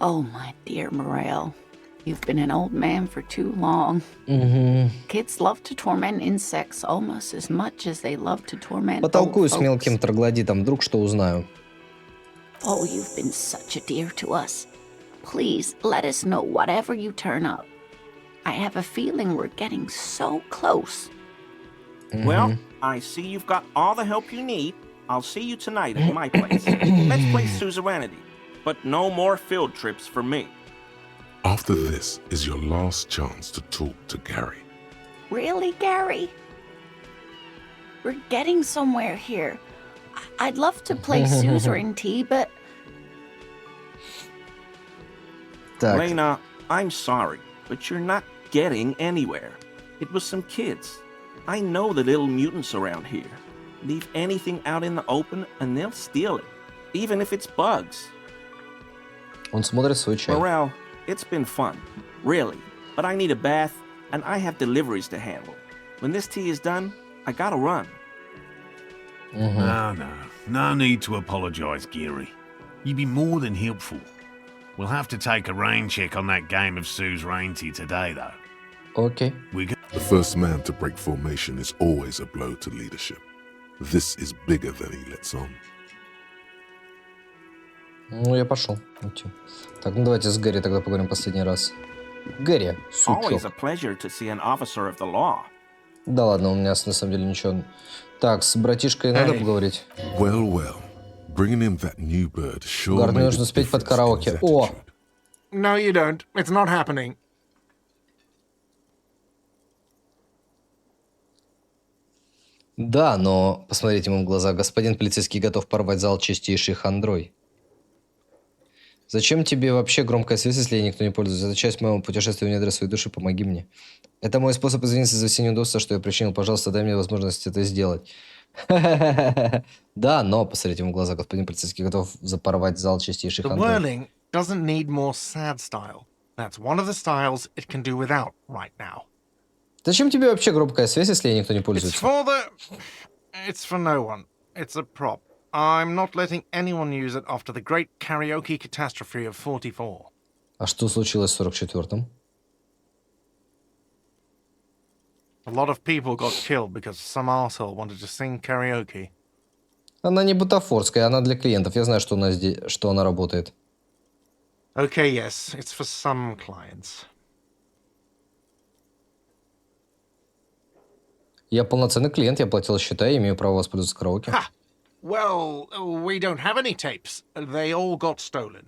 Oh, my dear Morel. You've been an old man for too long. Kids love to torment insects almost as much as they love to torment Потолкую old с folks. мелким троглодитом, вдруг что узнаю. Oh, you've been such a dear to us. Please, let us know whatever you turn up. I have a feeling we're getting so close. Well, I see you've got all the help you need. I'll see you tonight at my place. Let's play suzerainty. But no more field trips for me. After this is your last chance to talk to Gary. Really, Gary? We're getting somewhere here. I'd love to play suzerainty, but Так, Lena, I'm sorry, but you're not getting anywhere. It was some kids. I know the little mutants around here. Leave anything out in the open and they'll steal it, even if it's bugs. он смотрит свой чай. Morel, it's been fun, really, but I need a bath and I have deliveries to handle. When this tea is done, I gotta run. No need to apologise, Geary. You'd be more than helpful. We'll have to take a rain check on that game of suzerainty today, though. Окей. We can... The first man to break formation is always a blow to leadership. This is bigger than he lets on. Ну, я пошел. Идти. Так, ну давайте с Гэри тогда поговорим последний раз. Гэри, Always a сучок. pleasure to see an officer of the law. Да ладно, у меня на самом деле ничего. Так, с братишкой надо поговорить. Well, well. Bringing him that new bird sure Гард, мне made нужно a спеть под difference in караоке. his О! attitude. No, you don't. It's not happening. Да, но посмотрите ему в глаза. Господин полицейский готов порвать зал чистейшей хандрой. Зачем тебе вообще громкая связь, если ей никто не пользуется? Это часть моего путешествия в недра своей души, помоги мне. Это мой способ извиниться за все неудобства, что я причинил. Пожалуйста, дай мне возможность это сделать. Да, но, посмотрите ему в глаза, господин полицейский готов запорвать зал чистейшей The хандрой. whirling doesn't need more sad style. That's one of the styles it can do without right now. Зачем тебе вообще громкая связь, если ей никто не It's пользуется? for the... It's for no one. It's a prop. I'm not letting anyone use it after the great karaoke catastrophe of 44. А что случилось в 44-м? A lot of people got killed because some arsehole wanted to sing karaoke. Она не бутафорская, она для клиентов. Я знаю, что она здесь, что она работает. Okay, yes, it's for some clients. Я полноценный клиент, я платил счета и имею право воспользоваться караоке. Ha! Well, we don't have any tapes. They all got stolen.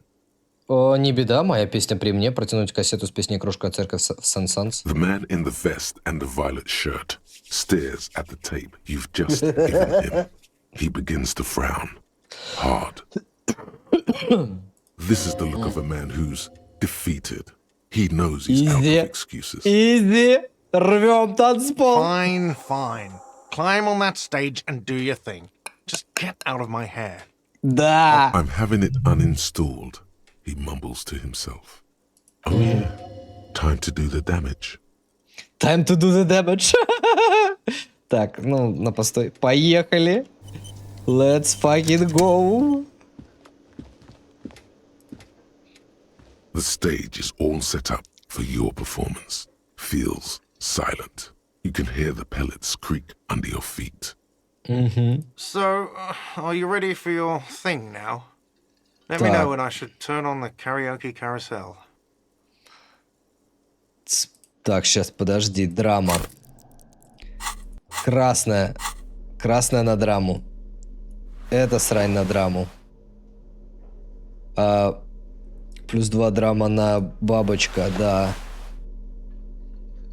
О, не беда, моя песня при мне. Протянуть кассету с песней «Крошка церковь» в Сен-Санс. The man in the vest and the violet shirt stares at the tape you've just given him. He begins to frown. Hard. This is the look of a man who's defeated. He knows he's out of excuses. Изи! Рвем танцпол! Fine, fine. Climb on that stage and do your thing. Just get out of my hair. Да! I'm having it uninstalled, he mumbles to himself. Oh yeah, time to do the damage. Time to do the damage. Так, ну, на постой. Поехали. Let's fucking go. The stage is all set up for your performance. Feels silent. You can hear the pellets creak under your feet. So, are you ready for your thing now? Let me know when I should turn on the karaoke carousel. Так, сейчас, подожди. Драма. Красная. Красная на драму. Это срань на драму. Плюс 2 драма на бабочка, да.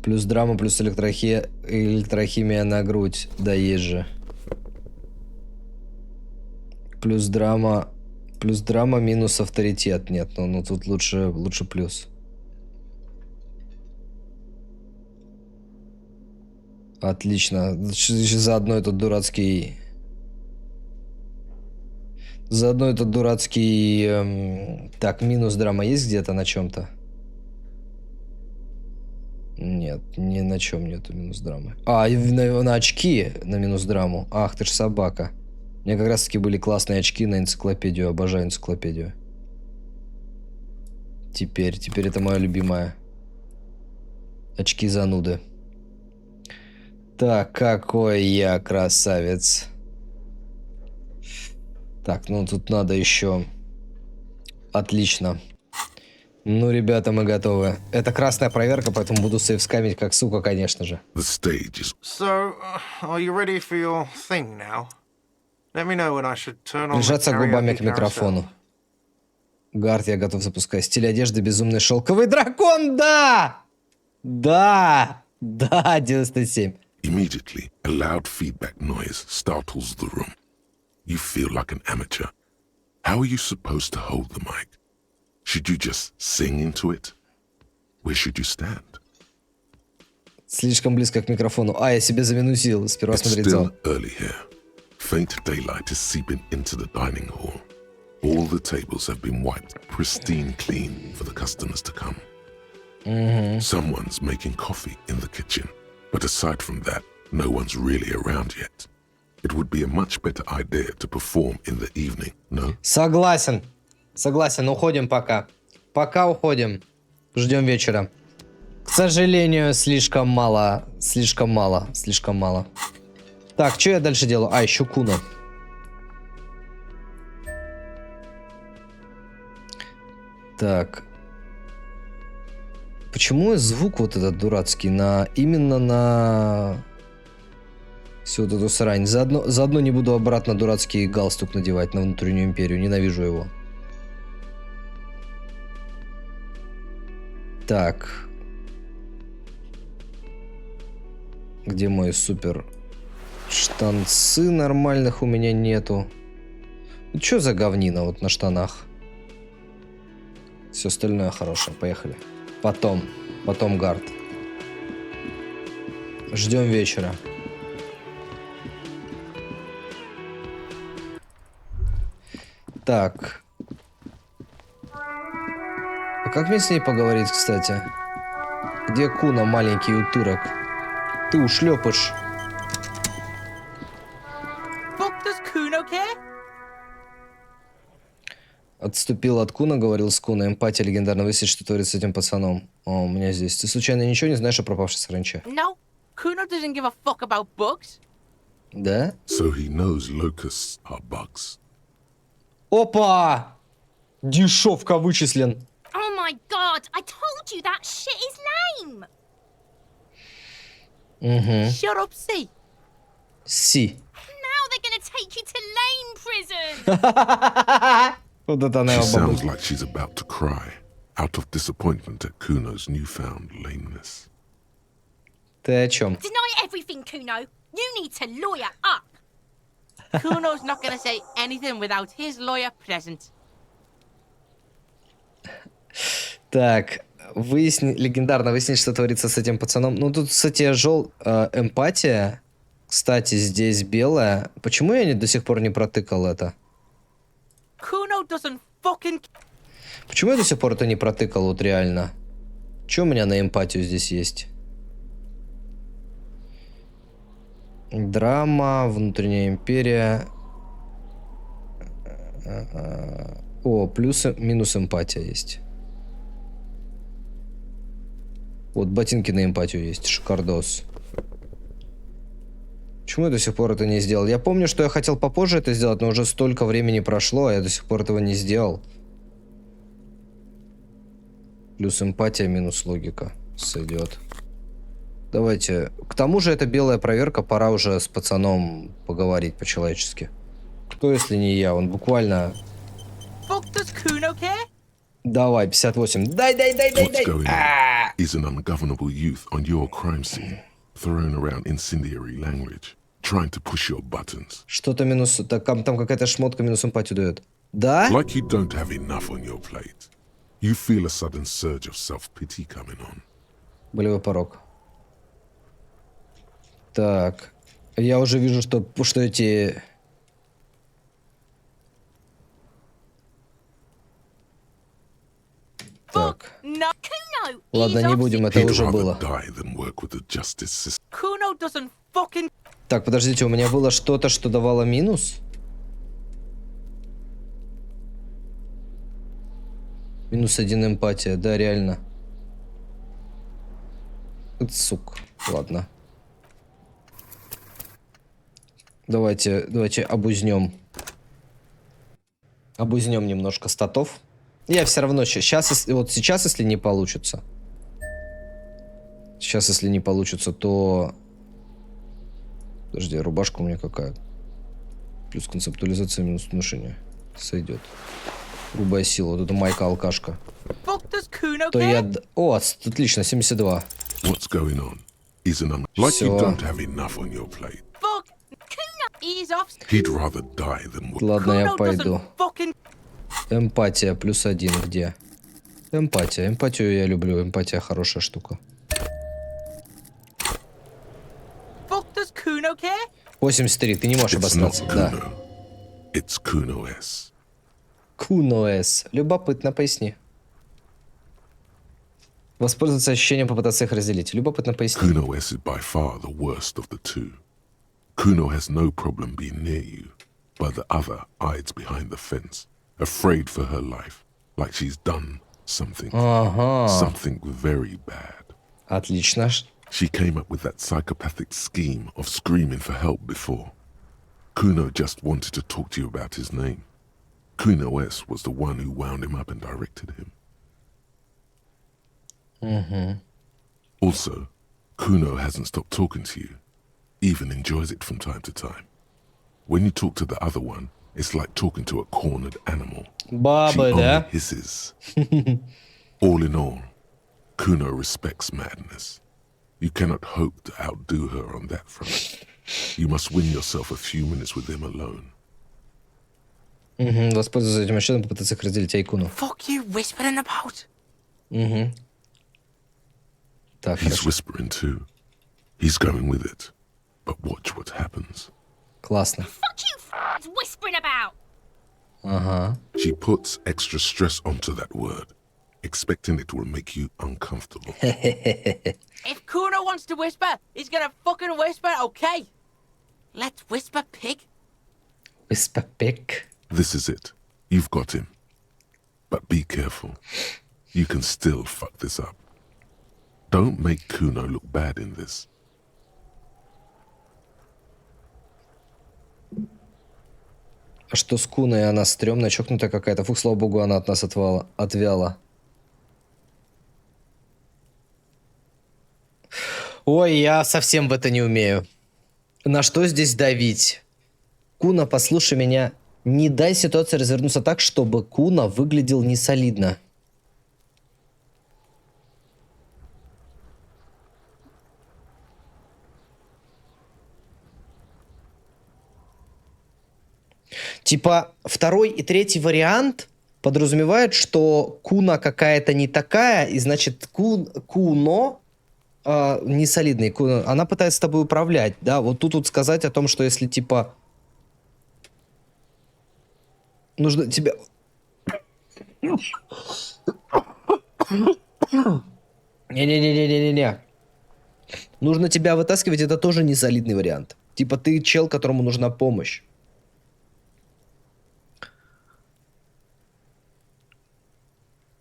Плюс драма, плюс электрохимия на грудь. Да, есть же. Плюс драма, минус авторитет. Нет, ну тут лучше плюс. Отлично. Заодно этот дурацкий... Заодно этот дурацкий... Так, минус драма есть где-то на чем-то? Нет, ни на чем нету минус драмы. А, на очки на минус драму. Ах, ты ж собака. У меня как раз таки были классные очки на энциклопедию. Обожаю энциклопедию. Теперь это моя любимая. Очки зануды. Так, какой я красавец. Так, ну тут надо еще... Отлично. Ну, ребята, мы готовы. Это красная проверка, поэтому буду сейвскамить как сука, конечно же. So, are you ready for your thing now? Let me know when I should turn on the Прижаться губами karaoke к микрофону. carousel. Гард, я готов запускать. Стиль одежды, безумный шелковый дракон, да! Да! Да, 97. Immediately, a loud feedback noise startles the room. You feel like an amateur. How are you supposed to hold the mic? Should you just sing into it? Where should you stand? Слишком близко к микрофону. А, я себе заминусил. Сперва It's смотреть still зал. early here. Faint daylight is seeping into the dining hall. All the tables have been wiped pristine clean for the customers to come. Someone's making coffee in the kitchen, but aside from that, no one's really around yet. It would be a much better idea to perform in the evening, no? Согласен. Согласен, уходим пока. Пока уходим. Ждем вечера. К сожалению, слишком мало. Слишком мало. Слишком мало. Так, что я дальше делаю? А, еще Куна. Так. Почему звук вот этот дурацкий именно на всю вот эту срань? Заодно не буду обратно дурацкий галстук надевать на внутреннюю империю. Ненавижу его. Так. Где мой супер? Штанцы нормальных у меня нету. Ну, что за говнина вот на штанах? Все остальное хорошее. Поехали. Потом гард. Ждем вечера. Так. А как мне с ней поговорить, кстати? Где Куна, маленький утырок? Ты ушлепыш. Отступил от Куна, говорил с Куна. Эмпатия легендарно высить, что творится с этим пацаном. О, у меня здесь. Ты случайно ничего не знаешь о пропавшей саранче? No, Kuno doesn't give a fuck about bugs. Да? So he knows locusts are bugs. Опа! Дешевка вычислен. Oh my god, I told you that shit is lame! Shut up, see. Си. Now they're gonna take you to lame prison! Вот это она She его sounds бабушка. like she's about to cry, out of disappointment at Kuno's newfound lameness. Ты о чем? Deny everything, Kuno. You need to lawyer up. Kuno's not gonna say anything without his lawyer present. Так, легендарно выяснить, что творится с этим пацаном. Ну, тут, кстати, эмпатия. Кстати, здесь белая. Почему я до сих пор не протыкал это? Kuno doesn't fucking... Почему я до сих пор это не протыкал, вот реально? Что у меня на эмпатию здесь есть? Драма, внутренняя империя. О, минус эмпатия есть. Вот ботинки на эмпатию есть, шикардос. Почему я до сих пор это не сделал? Я помню, что я хотел попозже это сделать, но уже столько времени прошло, а я до сих пор этого не сделал. Плюс эмпатия, минус логика. Сойдет. Давайте. К тому же это белая проверка, пора уже с пацаном поговорить по-человечески. Кто, если не я? Он буквально... Fuck does Kuno care? Давай, 58. Дай. What's going on is an ungovernable youth on your crime scene, throwing around incendiary language, trying to push your buttons. Что-то минус... Так, там какая-то шмотка минус эмпатию дает. Да? Like you don't have enough on your plate. You feel a sudden surge of self-pity coming on. Болевой порог. Так. Я уже вижу, что эти... Так. No, Ладно, не будем, это He'd уже rather было. die than work with the justice system. Kuno doesn't fucking. Так, подождите, у меня было что-то, что давало минус? -1 эмпатия, да, реально. Сука, ладно. Давайте обузнем. Обузнем немножко статов. Я все равно сейчас, вот сейчас, если не получится. Сейчас, если не получится, то... Подожди, рубашка у меня какая? Плюс концептуализация, минус внушение. Сойдет. Грубая сила. Вот это майка-алкашка. Fuck does Kuno То care? я... О, отлично, 72. What's going on? Like you Всё. don't have enough on your plate. Fuck. Kuno. He's off. He'd rather die than work. Ладно, я Kuno пойду. doesn't fucking. Эмпатия, +1 где? Эмпатия. Эмпатию я люблю. Эмпатия хорошая штука. Fuck does Kuno care? 83, ты не можешь It's обосраться. not Да. Kuno. It's Kuno S. Куноэс. Любопытно, поясни. Воспользоваться ощущением, попытаться их разделить. Любопытно, поясни. Kuno S is by far the worst of the two. Kuno has no problem being near you, but the other hides behind the fence, afraid for her life, like she's done something. Ага. Something very bad. Отлично. She came up with that psychopathic scheme of screaming for help before. Kuno just wanted to talk to you about his name. Kuno S was the one who wound him up and directed him. Also, Kuno hasn't stopped talking to you, even enjoys it from time to time. When you talk to the other one, it's like talking to a cornered animal. She Бабы, only да? hisses. All in all, Kuno respects madness. You cannot hope to outdo her on that front. You must win yourself a few minutes with him alone. Воспользоваться этим ощущением, попытаться их разделить. Айкуну. Fuck you whispering about? Так, He's хорошо. whispering too. He's going with it. But watch what happens. Классно. Fuck you f***ing whispering about. Ага. She puts extra stress onto that word, expecting it will make you uncomfortable. If Kuno wants to whisper, he's gonna fucking whisper, okay? Let's whisper, pig. Испапек. This is it. You've got him. But be careful. You can still fuck this up. Don't make Kuno look bad in this. А что с Куной? Она стрёмная, чокнутая какая-то. Фух, слава богу, она от нас отвяла. Ой, я совсем в это не умею. На что здесь давить? Куна, послушай меня. Не дай ситуации развернуться так, чтобы Куна выглядел несолидно. Типа, второй и третий вариант подразумевают, что Куна какая-то не такая, и значит Куно не солидный. Куно, она пытается с тобой управлять, да? Вот тут вот сказать о том, что если типа нужно тебя... Не-не-не-не-не-не. Нужно тебя вытаскивать, это тоже не солидный вариант. Типа ты чел, которому нужна помощь.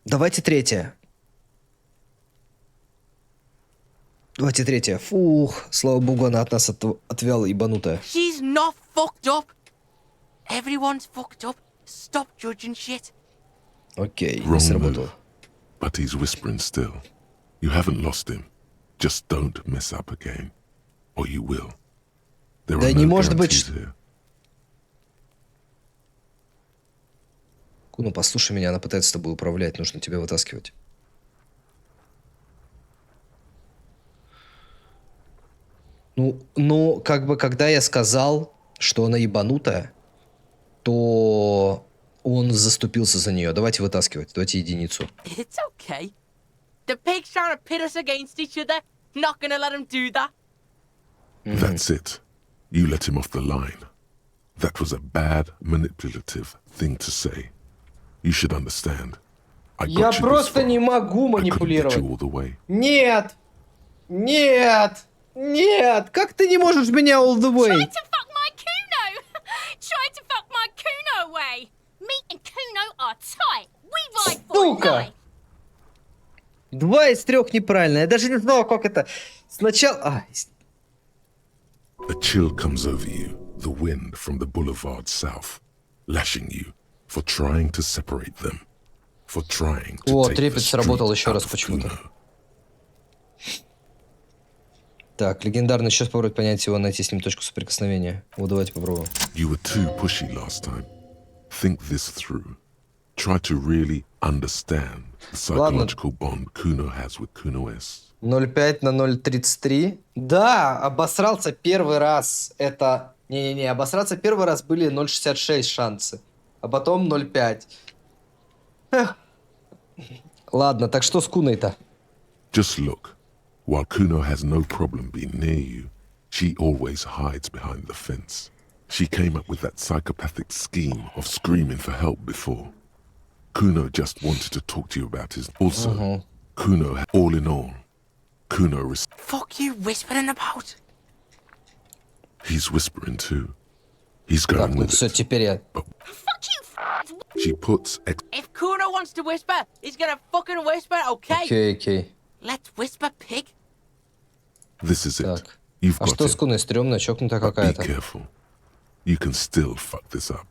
Давайте третье. Давайте третье. Фух, слава богу, она от нас отвяла, ебанутая. She's not fucked up. Everyone's fucked up. Stop judging shit. Окей, не Wrong сработало. move. But he's whispering still. You haven't lost him. Just don't mess up again. Or you will. There Да are не no может быть, guarantees here. Куна, послушай меня, она пытается с тобой управлять, нужно тебя вытаскивать. Ну, как бы, когда я сказал, что она ебанутая, то он заступился за нее. Давайте вытаскивать, давайте единицу. It's okay. The pig's trying to pit us against each other. Not gonna let him do that. That's it. You let him off the line. That was a bad, manipulative thing to say. You should understand. I got Я you this просто far. не могу I couldn't get манипулировать. you all the way. Нет! Нет! Нет! Как ты не можешь меня all the way? Try to fuck my Kuno! Try to fuck my Kuno away! Me and Kuno are tight. We ride for Сука! life. 2 из 3 неправильно. Я даже не знал, как это. Сначала... A chill comes over you, the wind from the boulevard south, lashing you for trying to separate them, for trying to О, take трепет the сработал street еще out раз of почему-то. Kuno. Так, легендарный. Сейчас попробовать понять его, найти с ним точку соприкосновения. Вот давайте попробуем. You were too pushy last time. Think this through. Try to really understand the psychological bond Kuno has with Kuno S. 0,5 на 0,33. Да, обосрался первый раз. Это... Не-не-не, обосраться первый раз были 0,66 шансы. А потом 0,5. Эх. Ладно, так что с Куной-то? Just look. While Kuno has no problem being near you, she always hides behind the fence. She came up with that psychopathic scheme of screaming for help before. Kuno just wanted to talk to you about his... Also, Kuno, all in all, Kuno... Fuck you whispering about? He's whispering too. He's Так, going ну with все, it. теперь я... Fuck you! She puts... If Kuno wants to whisper, he's gonna fucking whisper, okay? Окей, окей. Let's whisper, pig. This is it. Так. You've А got что с it. Куной? Стрёмная, чокнутая But be какая-то. careful. You can still fuck this up.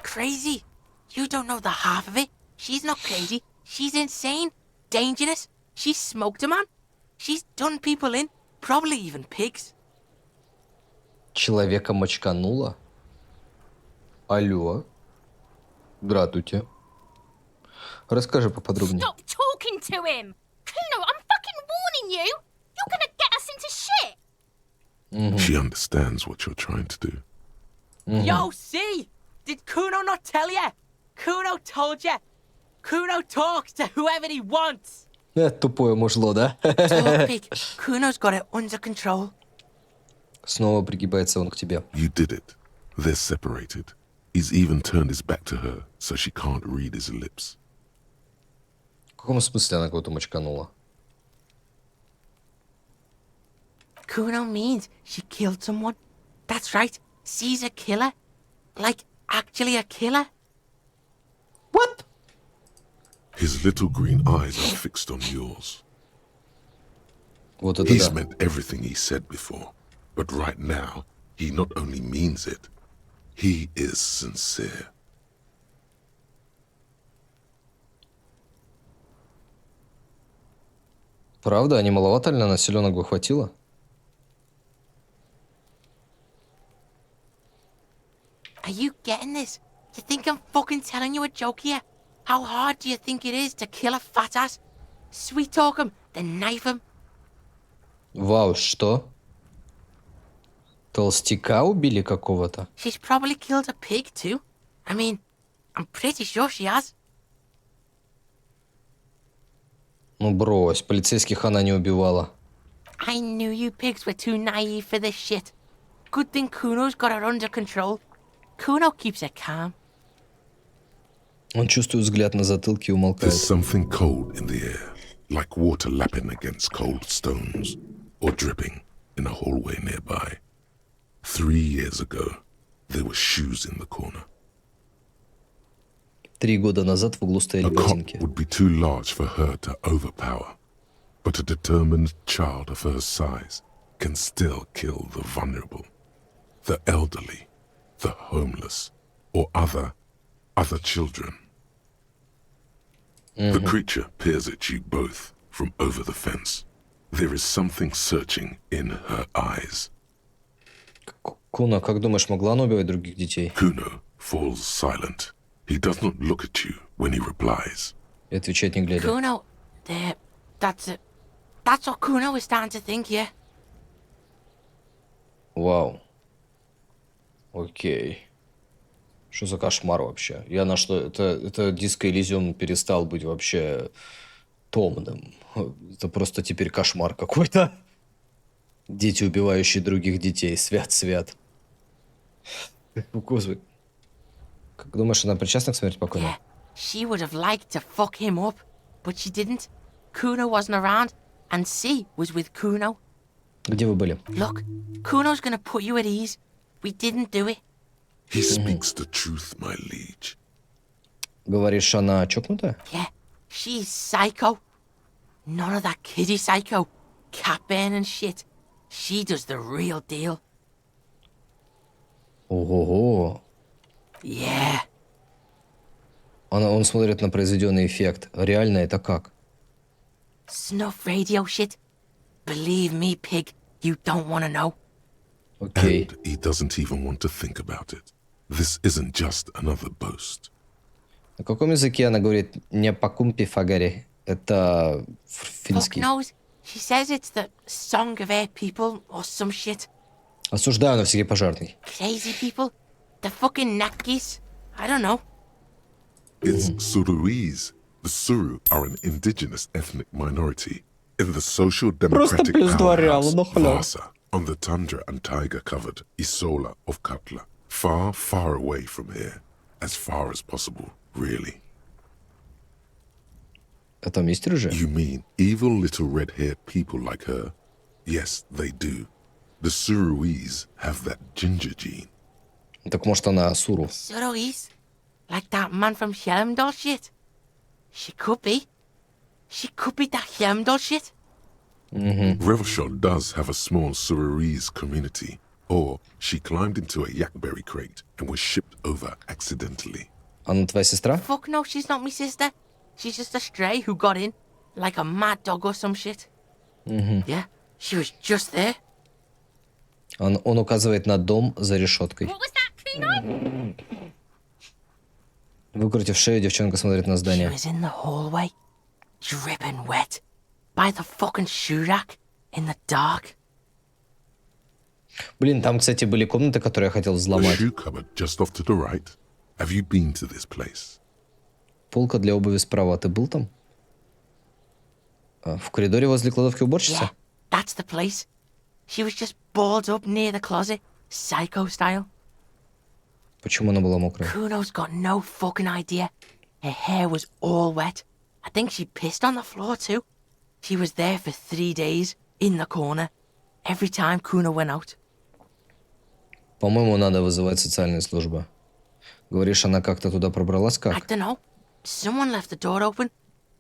Crazy? You don't know the half of it. She's not crazy. She's insane. Dangerous. She's smoked a man. She's done people in. Probably even pigs. Человека мочкануло? Алло. Здравствуйте. Расскажи поподробнее. Stop talking to him! Kuno, I'm fucking warning you! You're gonna get us into shit! She understands what you're trying to do. Yo, see? Did Kuno not tell you? Kuno told you. Kuno talks to whoever he wants. Тупое мужло, да? Talk, pig. Kuno's got it under control. Снова пригибается он к тебе. You did it. They're separated. He's even turned his back to her, so she can't read his lips. В каком смысле она кого-то мочканула? Kuno means she killed someone. That's right. She's a killer. Like, actually a killer. What? His little green eyes are fixed on yours. Вот это He's да. meant everything he said before, but right now, he not only means it, he is sincere. Правда? А не маловато ли на селенок бы хватило? Are you getting this? You think I'm fucking telling you a joke here? How hard do you think it is to kill a fat ass? Sweet talk him, then knife him. Вау, что? Толстяка убили какого-то? She's probably killed a pig too. I mean, I'm pretty sure she has. Ну брось, полицейских она не убивала. I knew you pigs were too naive for this shit. Good thing Kuno's got her under control. Kuno keeps her calm. Он чувствует взгляд на затылке и умолкает. There's something cold in the air, like water lapping against cold stones, or dripping in a hallway nearby. 3 years ago, there were shoes in the corner. 3 года назад в углу стояли A cop ботинки. would be too large for her to overpower, but a determined child of her size can still kill the vulnerable, the elderly, the homeless, or other children. The creature peers at you both from over the fence. There is something searching in her eyes. Куна, как думаешь, могла она убивать других детей? Kuno falls silent. He does not look at you when he replies. И отвечать не глядя. Kuno, there. That's it. That's what Kuno is starting to think, yeah. Вау. Окей. Что за кошмар вообще? Я на что... Это диско Elysium перестал быть вообще томным. Это просто теперь кошмар какой-то. Дети, убивающие других детей. Свят. Господи. Как думаешь, она причастна к смерти покойного? Yeah, she would have liked to fuck him up, but she didn't. Kuno wasn't around, and C was with Kuno. Где вы были? Look, Kuno's gonna put you at ease. We didn't do it. He speaks the truth, my liege. Говоришь, она чокнутая? Yeah, she's psycho. None of that kiddie psycho. Cat burning shit. She does the real deal. Ого-го. Yeah. Он смотрит на произведенный эффект. Реально это как? Snuff radio shit. Believe me, pig, you don't want to know. Окей. And he doesn't even want to think about it. This isn't just another boast. На каком языке она говорит «не покумпи фагари»? Это Fuck финский. knows. She says it's the song of her people or some shit. Осуждаю на всякий пожарный. Crazy people. The fucking nakis. I don't know. It's Suruese. The Suru are an indigenous ethnic minority in the social democratic плюс два реала, powerhouse ну хля. Vasa on the tundra and tiger-covered Isola of Katla. Far, far away from here. As far as possible, really. А там есть рыжая? You mean evil little red-haired people like her? Yes, they do. The Suruese have that ginger gene. Так может она Суру? Surois? Like that man from Helmdall shit? She could be. She could be that Helmdall shit. Revelshot does have a small Suruese community. Or she climbed into a yakberry crate and was shipped over accidentally. Она твоя сестра? Fuck no, she's not my sister. She's just a stray who got in. Like a mad dog or some shit. Yeah, she was just there. Он указывает на дом за решеткой. What was that, Kuno? Выкрутив шею, девчонка смотрит на She здание. was in the hallway. Dripping wet. By the fucking shoe rack. In the dark. Блин, там, кстати, были комнаты, которые я хотел The взломать. shoe cupboard just off to the right. Have you been to this place? Полка для обуви справа. А ты был там? В коридоре возле кладовки уборщицы? Yeah, that's the place. She was just balled up near the closet. Psycho style. Почему она была мокрая? Kuno's got no fucking idea. Her hair was all wet. I think she pissed on the floor too. She was there for 3 days, in the corner, every time Kuno went out. По-моему, надо вызывать социальные службы. Говоришь, она как-то туда пробралась? I Как? don't know. Someone left the door open.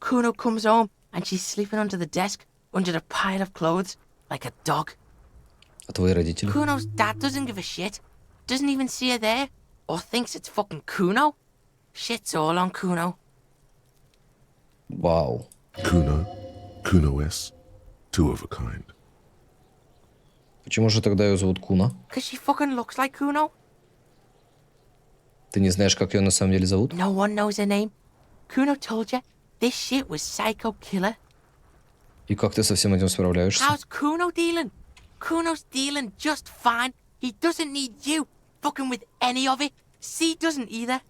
Kuno comes home and she's sleeping under the desk, under the pile of clothes, like a dog. А твои родители? Kuno's dad doesn't give a shit. Doesn't even see her there. Or thinks it's fucking Kuno. Shit's all on Kuno. Вау. Kuno S. Two of a kind. Почему же тогда ее зовут Куна? Cause she fucking looks like Kuno. Ты не знаешь, как ее на самом деле зовут? No one knows her name. Kuno told you this shit was psycho killer. И как ты со всем этим справляешься? How's Kuno dealing? Kuno's dealing just fine. He doesn't need you fucking with any of it. C doesn't either.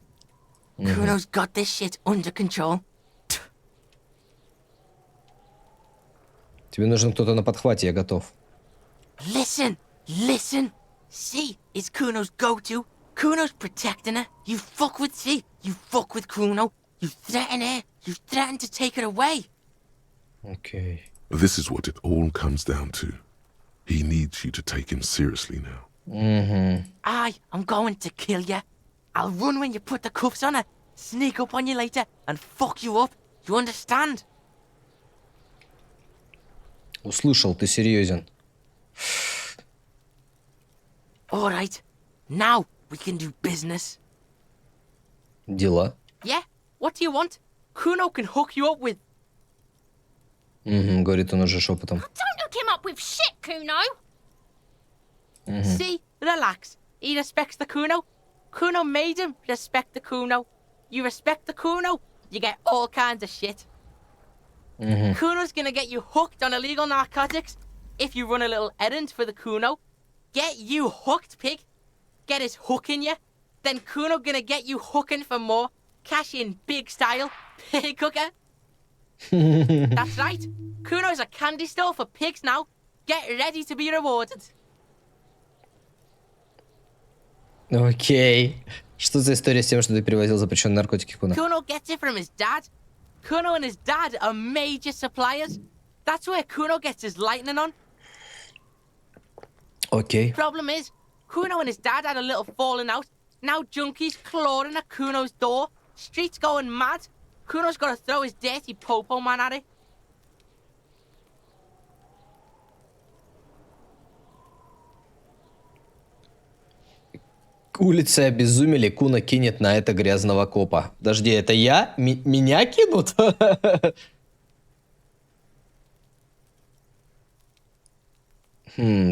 Kuno's got this shit under control. Тебе нужен кто-то на подхвате, я готов. Listen, listen. C is Kuno's go-to. Kuno's protecting her. You fuck with C. You fuck with Kuno. You threaten her. You threaten to take her away. Окей. This is what it all comes down to. He needs you to take him seriously now. I'm going to kill you. I'll run when you put the cuffs on her, sneak up on you later, and fuck you up. You understand? Услышал, ты серьезен. All right. Now we can do business. Дела? Yeah? What do you want? Kuno can hook you up with... Говорит он уже шепотом. Don't hook him up with shit, Kuno. See? Relax. He respects the Kuno. Kuno made him respect the Kuno. You respect the Kuno, you get all kinds of shit. Kuno's gonna get you hooked on illegal narcotics if you run a little errand for the Kuno. Get you hooked, pig. Get his hook in you. Then Kuno gonna get you hooking for more. Cash in big style. Pig hooker. That's right. Kuno's a candy store for pigs now. get ready to be rewarded. Окей. Что за история с тем, что ты перевозил запрещенные наркотики, Куна? Kuno gets it from his dad. Kuno and his dad are major suppliers. That's where Kuno gets his lightning on. Окей. Problem is, Kuno and his dad had a little falling out. Now junkies clawing at Kuno's door. Streets going mad. Kuno's got to throw his dirty popo man at it. Улицы обезумели, Куна кинет на это грязного копа. Подожди, это я? Меня кинут?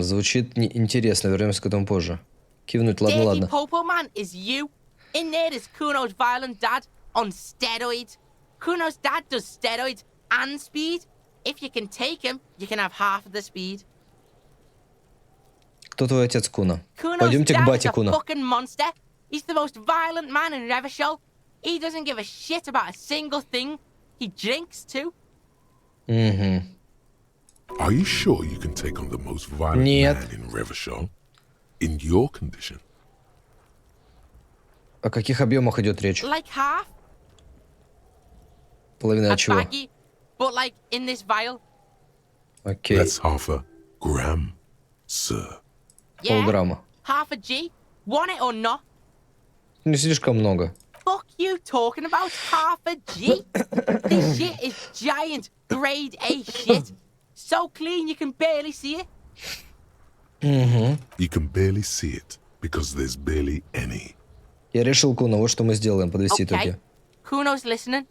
Звучит интересно, вернемся к этому позже. Кивнуть, ладно, Dirty ладно. popo man is you. In there is Kuno's violent dad on steroids. Kuno's dad does steroids and speed. If you can take him, you can have half of the speed. Кто твой отец, Куна? Kuno's Пойдемте к dad is бате, a Куна. fucking monster. He's the most violent man in Revachol. He doesn't give a shit about a single thing. He drinks too. Угу. Are you sure you can take on the most violent Нет. man in Revachol? In your condition? О каких объемах идет речь? Like half. Половина A от чего? baggie, but like in this vial. Окей. That's half a gram, sir. Yeah. Полграмма. Half a G. Want it or not? Не слишком много. Fuck you talking about half a G? This shit is giant grade A shit. So clean you can barely see it. Угу. You can barely see it because there's barely any. Я решил, Куна, вот что мы сделаем, подвести Okay. итоги. Kuno's listening.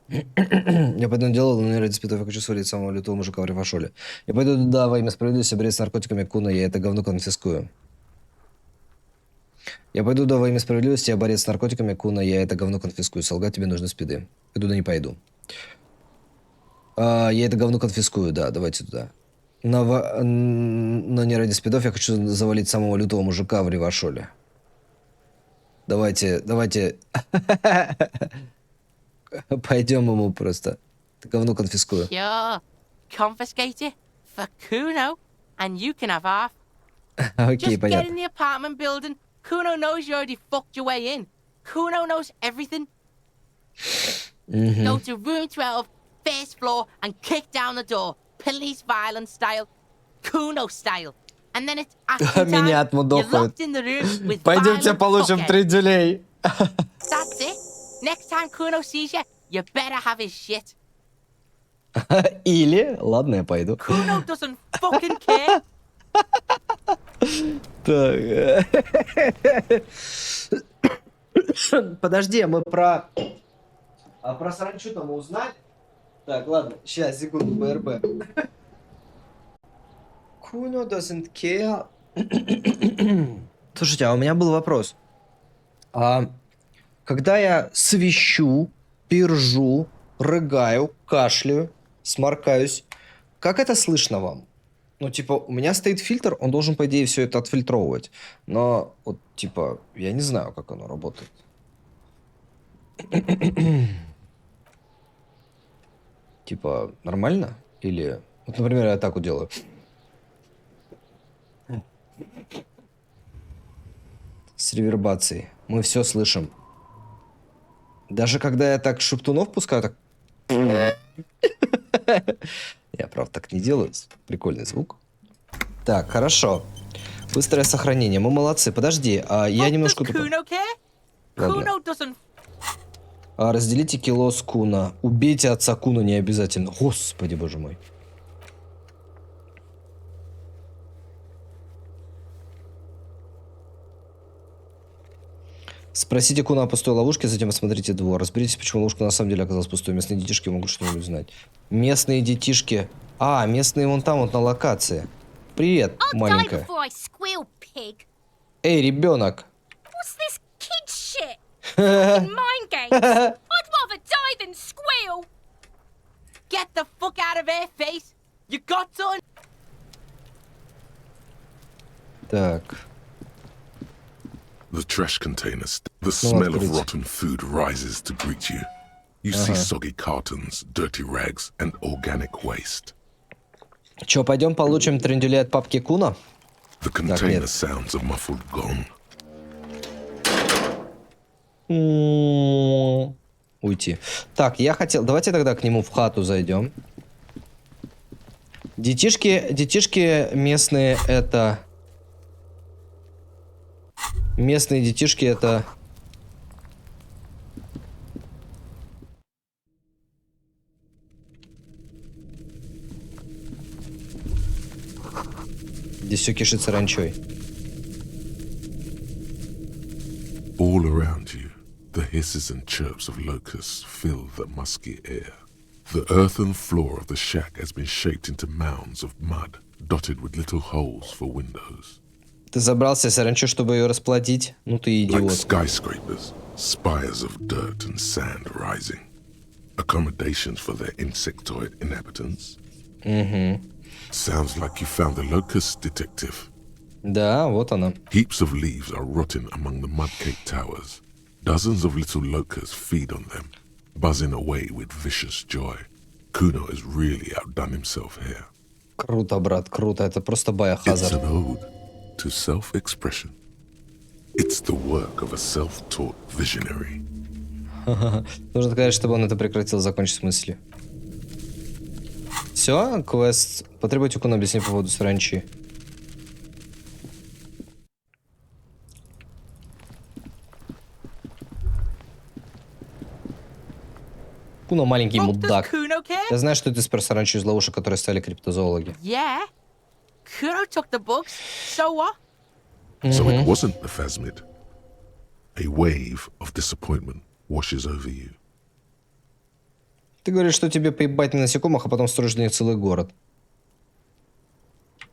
Я пойду на дело, но не ради спитов, я хочу свалить самого лютого мужика в Ревашоле. Я пойду туда во имя справедливости борец с наркотиками, Куна, я это говно конфискую. Я пойду туда во имя справедливости, я борец с наркотиками, Куна, я это говно конфискую. Солгать тебе нужны спиды. Я туда не пойду. Я это говно конфискую, да, давайте туда. Но не ради спидов, я хочу завалить самого лютого мужика в Ревашоле. Давайте. Пойдем ему просто. Это говно конфискую. Sure. Confiscate it for Kuno, and you can have half. Окей, Just get in понятно. the apartment building. Kuno knows you already fucked your way in. Kuno knows everything. Go to room 12, first floor, and kick down the door. Police violence style. Kuno style. And then it's action time. Меня You're отмудохают. locked in the room with Пойдемте violent получим fuckheads. 3 дюлей. That's it. Next time Kuno sees you, you better have his shit. Или... Ладно, я пойду. Kuno doesn't fucking care. Так. Подожди, мы про... А про саранчу-то мы узнали? Так, ладно, сейчас, секунду, БРБ. Kuno doesn't care. Слушайте, а у меня был вопрос. Когда я свищу, пержу, рыгаю, кашляю, сморкаюсь, как это слышно вам? Ну, типа, у меня стоит фильтр, он должен, по идее, все это отфильтровывать. Но, вот, типа, я не знаю, как оно работает. Типа, нормально? Или... Вот, например, я так вот делаю. С ревербацией. Мы все слышим. Даже когда я так шептунов пускаю, так... Я, правда, так не делаю. Прикольный звук. Так, хорошо. Быстрое сохранение. Мы молодцы. Подожди, я немножко... Does Kuno care? Ладно. Kuno doesn't. Разделите кило с Куна. Убейте отца Куна не обязательно. Господи, боже мой. Спросите Куна о пустой ловушке, затем осмотрите двор. Разберитесь, почему ловушка на самом деле оказалась пустой. Местные детишки могут что-нибудь знать. Местные детишки... местные вон там, вот на локации. Привет, I'll die маленькая. before I squeal, pig. Эй, ребенок. What's this kid shit? Fucking mind games. I'd rather die than squeal. Get the fuck out of here, face. You got something? Так. The trash containers. The smell of открыть. rotten food rises to greet you. You see soggy cartons, dirty rags, and organic waste. Чё, пойдем получим трендюлей от папки Куна? The Так, container нет. sounds a muffled gong. Уйти. Так, я хотел... Давайте тогда к нему в хату зайдем. Детишки местные это... Местные детишки это... Здесь все кишит саранчой. All around you, the hisses and chirps of locusts fill the musky air. The earthen floor of the shack has been shaped into mounds of mud, dotted with little holes for windows. Ты забрался саранчу, чтобы ее расплодить? Ну ты Like идиот. skyscrapers, spires of dirt and sand rising. Accommodations for their insectoid inhabitants. Sounds like you found the locust, detective. Да, вот она. Heaps of leaves are rotting among the mud-caked towers. Dozens of little locusts feed on them, buzzing away with vicious joy. Kuno has really outdone himself here. Круто, брат, круто. Это просто It's Biohazard. an ode to self-expression. It's the work of a self-taught visionary. Нужно сказать, чтобы он это прекратил, закончить с мыслью. Все, квест. Потребуйте Куна объяснить по поводу саранчи. Куно маленький Fuck, does мудак. Kuno care? Я знаю, что ты спер саранчу из ловушек, которые ставили криптозоологи. Yeah. Kuno took the bugs. So what? So it wasn't the phasmid. A wave of disappointment washes over you. Ты говоришь, что тебе поебать на насекомых, а потом строишь для них целый город.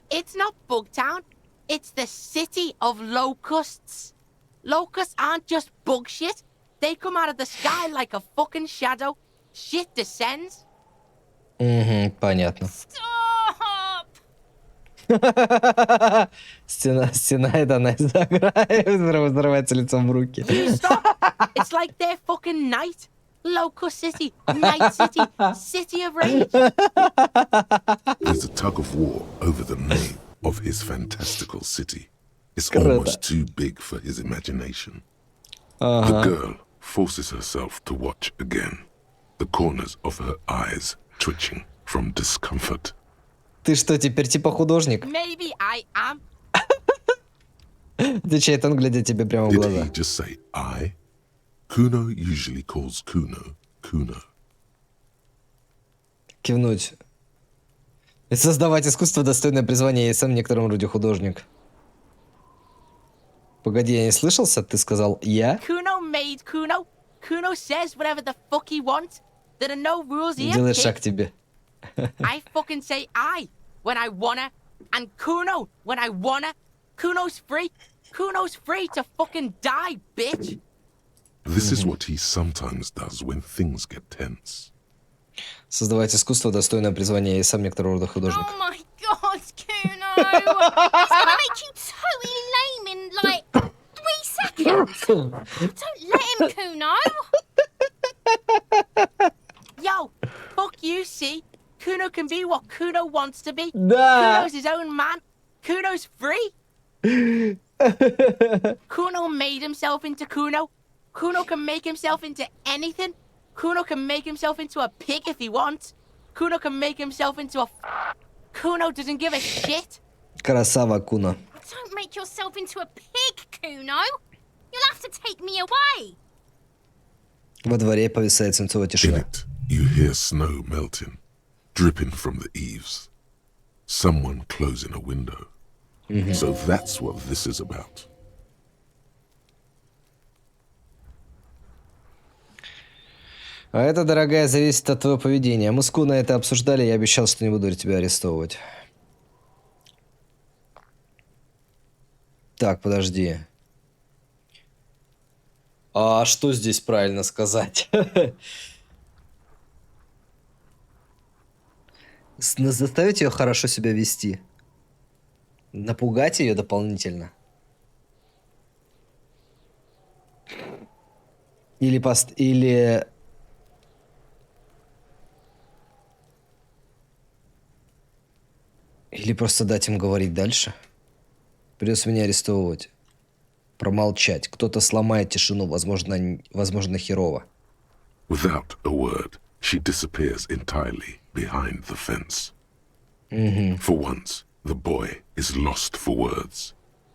It's not Bugtown. It's the city of locusts. Locusts aren't just bug shit. They come out of the sky like a fucking shadow. Shit descends. Угу, понятно. Stop! Стена это она взрывается лицом в руки. You stop. It's like their fucking night. Locust City. Night City. City of Rage. There's a tug of war over the name of his fantastical city. It's Круто. almost too big for his imagination. The girl forces herself to watch again, the corners of her eyes twitching from discomfort. Ты что, теперь типа художник? Maybe I am. Отвечает он, глядя тебе прямо в Did глаза. he just say I? Kuno usually calls Kuno Kuno. Кивнуть. И создавать искусство, достойное призвания. Я сам в некотором роде художник. Погоди, я не слышался? Ты сказал «я»? Kuno made Kuno. Kuno says whatever the fuck he wants. There are no rules here. Делает kid. шаг к тебе. I fucking say I when I wanna, and Kuno when I wanna. Kuno's free. Kuno's free to fucking die, bitch. This is what he sometimes does when things get tense. Создавать искусство, достойное призвания. Я сам некоторого рода художник. Oh my god, Kuno! He's gonna make you totally lame in like 3 seconds. Don't let him, Kuno. Yo, fuck you, see? Kuno can be what Kuno wants to be. Да. Kuno's his own man. Kuno's free. Kuno made himself into Kuno. Kuno can make himself into anything. Kuno can make himself into a pig if he wants. Kuno can make himself into a... Kuno doesn't give a shit. Красава, Куна. Don't make yourself into a pig, Kuno. You'll have to take me away. Во дворе повисает свинцовая In тишина. it, you hear snow melting, dripping from the eaves. Someone closing a window. So that's what this is about. А это, дорогая, зависит от твоего поведения. Мы с Куной это обсуждали, я обещал, что не буду тебя арестовывать. Так, подожди. А что здесь правильно сказать? Заставить ее хорошо себя вести. Напугать ее дополнительно. Или Или просто дать им говорить дальше? Придется меня арестовывать. Промолчать. Кто-то сломает тишину, возможно, херово. Without a word, she disappears entirely behind the fence. For once, the boy is lost for words.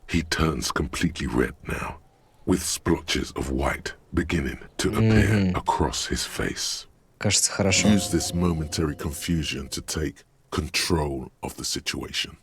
He turns completely red now, with splotches of white beginning to appear across his face. Кажется, хорошо. Use this momentary confusion to take control of the situation.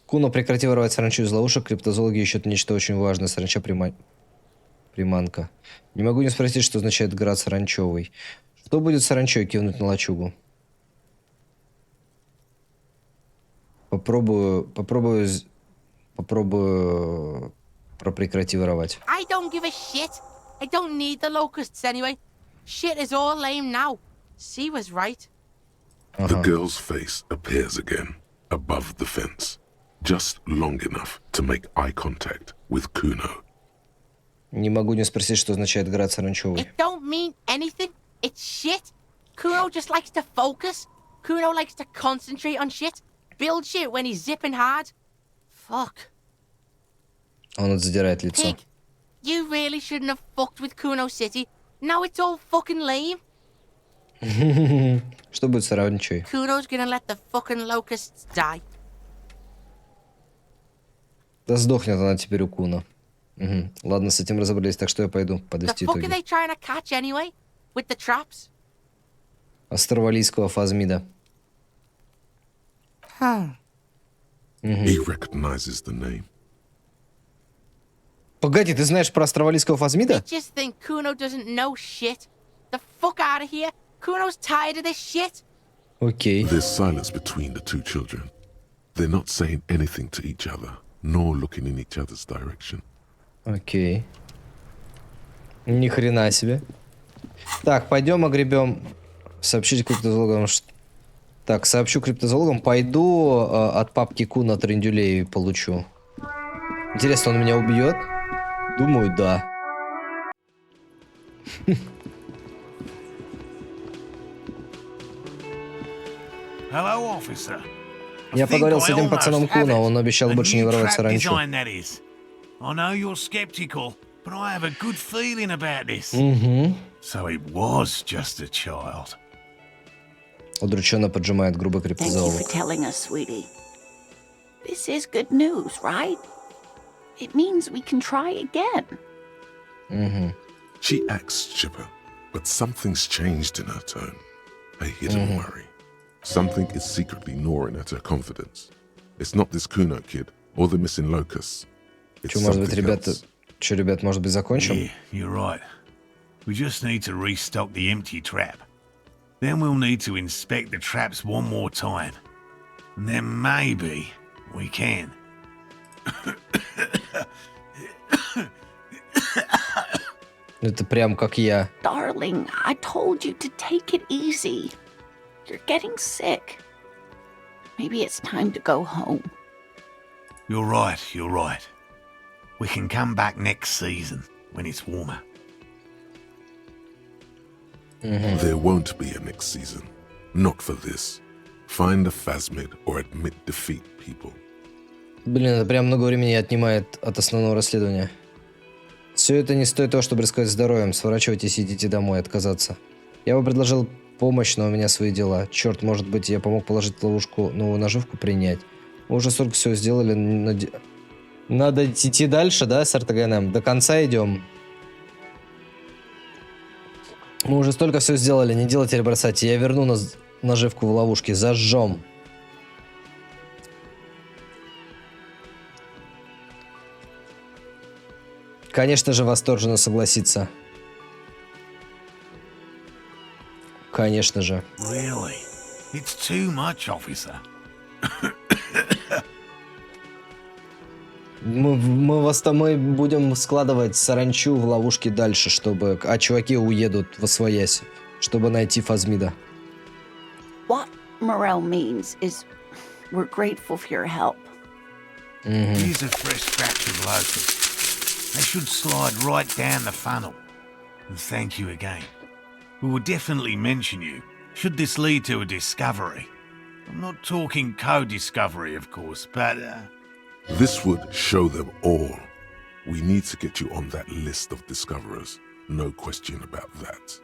Куно, прекрати воровать саранчу из ловушек. Криптозоологи ищут нечто очень важное. Саранча приманка. Не могу не спросить, что означает град саранчевый. Что будет с саранчой? Кивнуть на лачугу. Попробую прекрати воровать. I don't give a shit. I don't need the locusts anyway. Shit is all lame now. She was right. The girl's face appears again, above the fence, just long enough to make eye contact with Kuno. Не могу не спросить, что означает град саранчевый. It don't mean anything. It's shit. Kuno just likes to focus. Kuno likes to concentrate on shit. Build shit when he's zipping hard. Fuck. Он задирает лицо. Pig, you really shouldn't have fucked with Kuno City. Now it's all fucking lame. Что будет с саранчой? Kuno's gonna let the fucking locusts die. Да сдохнет она теперь у Куно. Ладно, с этим разобрались, так что я пойду The подвести fuck are итоги. they trying to catch anyway? With the traps? Австралийского фазмида. He recognizes the name. Погоди, ты знаешь про австралийского фазмида? They just think Kuno doesn't know shit. The fuck out of here. Kuno's tired of this shit. Окей. There's silence between the two children. They're not saying anything to each other, nor looking in each other's direction. Окей. Ни хрена себе. Так, пойдем огребем. Сообщить криптозоологам. Так, сообщу криптозоологам. Пойду от папки Куна трендюлей получу. Интересно, он меня убьет? Думаю, да. Hello, officer. Я поговорил с этим пацаном Куна. Он обещал больше не воровать саранчу. I know you're skeptical, but I have a good feeling about this. So it was just a child. Удрученно поджимает грубый Thank you криптозоолог. for telling us, sweetie. This is good news, right? It means we can try again. She acts chipper, but something's changed in her tone. A hidden worry. Something is secretly gnawing at her confidence. It's not this Kuno kid or the missing locusts. It's Че, может быть, something ребята... else. Че, ребят, может быть, закончим? Yeah, you're right. We just need to restock the empty trap. Then we'll need to inspect the traps one more time. And then maybe we can. Это прям как я. Darling, I told you to take it easy. You're getting sick. Maybe it's time to go home. You're right, you're right. We can come back next season when it's warmer. There won't be a next season. Not for this. Find a phasmid or admit defeat, people. Блин, это прям много времени отнимает от основного расследования. Все это не стоит того, чтобы рисковать здоровьем. Сворачивайтесь и идите домой, отказаться. Я бы предложил помощь, но у меня свои дела. Черт, может быть, я помог положить ловушку, новую наживку принять. Мы уже столько всего сделали. Надо идти дальше, да, с РТГНМ? До конца идем. Мы уже столько всего сделали, не делайте или бросайте. Я верну наживку в ловушке, зажжем. Конечно же, восторженно согласится. Конечно же. Really? It's too much, officer. Мы будем складывать саранчу в ловушки дальше, чтобы... А чуваки уедут восвоясь, чтобы найти фазмида. What Morel means is we're grateful for your help. Here's a fresh batch of locusts. They should slide right down the funnel. And thank you again. We will definitely mention you, should this lead to a discovery. I'm not talking co-discovery, of course, but... This would show them all. We need to get you on that list of discoverers. No question about that.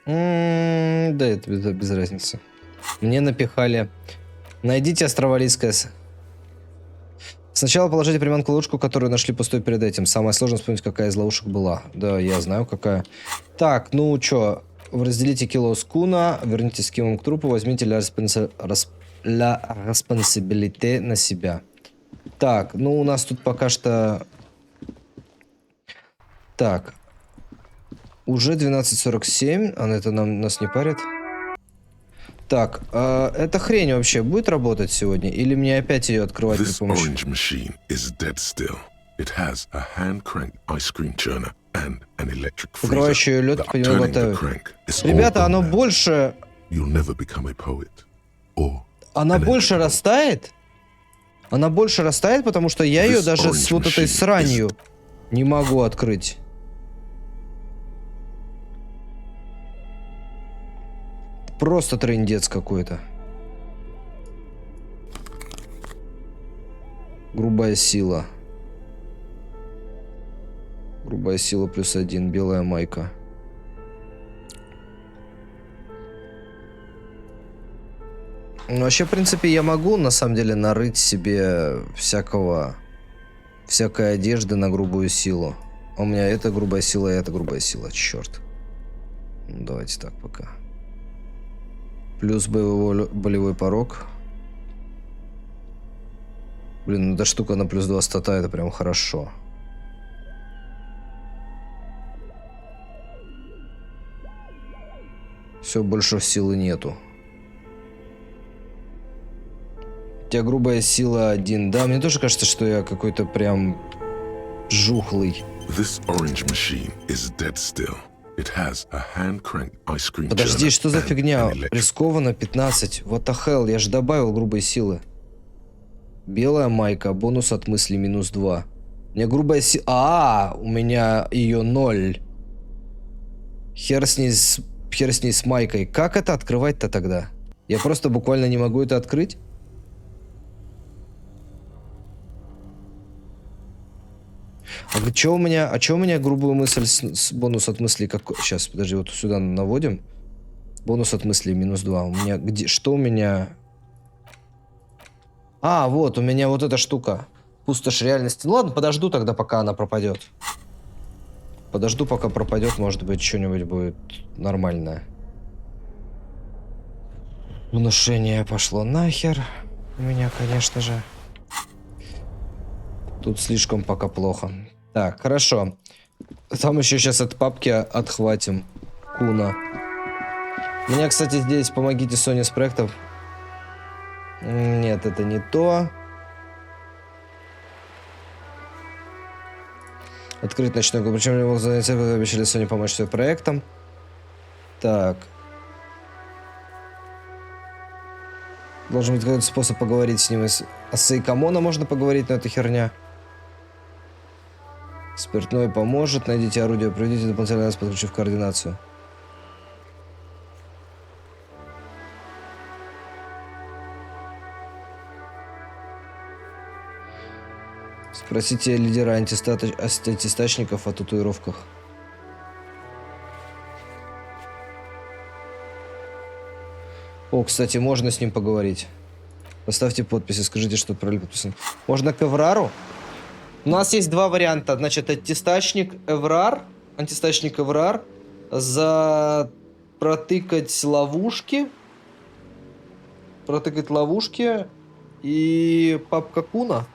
Да, это без разницы. Мне напихали. Найдите острова Лискас. Сначала положите приманку в ловушку, которую нашли пустой перед этим. Самое сложное вспомнить, какая из ловушек была. Да, я знаю, какая. Так, ну чё. Разделите кило скуна, вернитесь с кимом к трупу, возьмите ля респонсибилите на себя. Так, ну у нас тут пока что... Так. Уже 12:47, а это нас не парит. Так, эта хрень вообще будет работать сегодня? Или мне опять ее открывать при помощи... Покрывающую лед поднимает. Ребята, оно больше... Она больше растает? Она больше растает, потому что я ее даже с вот этой сранью не могу открыть. Просто трындец какой-то. Грубая сила. Грубая сила +1. Белая майка. Ну, вообще, в принципе, я могу, на самом деле, нарыть себе всякой одежды на грубую силу. А у меня это грубая сила, и это грубая сила. Черт. Ну, давайте так пока. Плюс болевой порог. Блин, ну эта штука на +2 стата, это прям хорошо. Все, больше силы нету. У тебя грубая сила 1. Да, мне тоже кажется, что я какой-то прям жухлый. Подожди, что за фигня? Рискованно 15. What the hell? Я же добавил грубой силы. Белая майка. Бонус от мысли -2. У меня грубая сила... у меня ее 0. Хер с ней с майкой. Как это открывать-то тогда? Я просто буквально не могу это открыть? А чё у меня грубую мысль с бонус от мысли какой? Сейчас, подожди, вот сюда наводим. Бонус от мысли -2. У меня где? Что у меня? А, вот, у меня вот эта штука. Пустошь реальности. Ну ладно, подожду тогда, пока она пропадет. Подожду, пока пропадет, может быть, что-нибудь будет нормальное. Внушение пошло нахер. У меня, конечно же. Тут слишком пока плохо. Так, хорошо. Там еще сейчас от папки отхватим. Куна. Меня, кстати, здесь помогите Соне с проектом. Нет, это не то. Открыть ночной клуб. Причем не мог занять, обещали Соне помочь с ее проектом. Так. Должен быть какой-то способ поговорить с ним. А с Эйкомона можно поговорить, но это херня. Спиртное поможет. Найдите орудие, проведите дополнительный раз, подключив координацию. Спросите лидера антистачников о татуировках. О, кстати, можно с ним поговорить. Поставьте подпись и скажите, что отправили подписан. Можно к Эврару? У нас есть два варианта. Значит, антистачник Эврар. Антистачник Эврар. Протыкать ловушки. Протыкать ловушки. И папка Куна.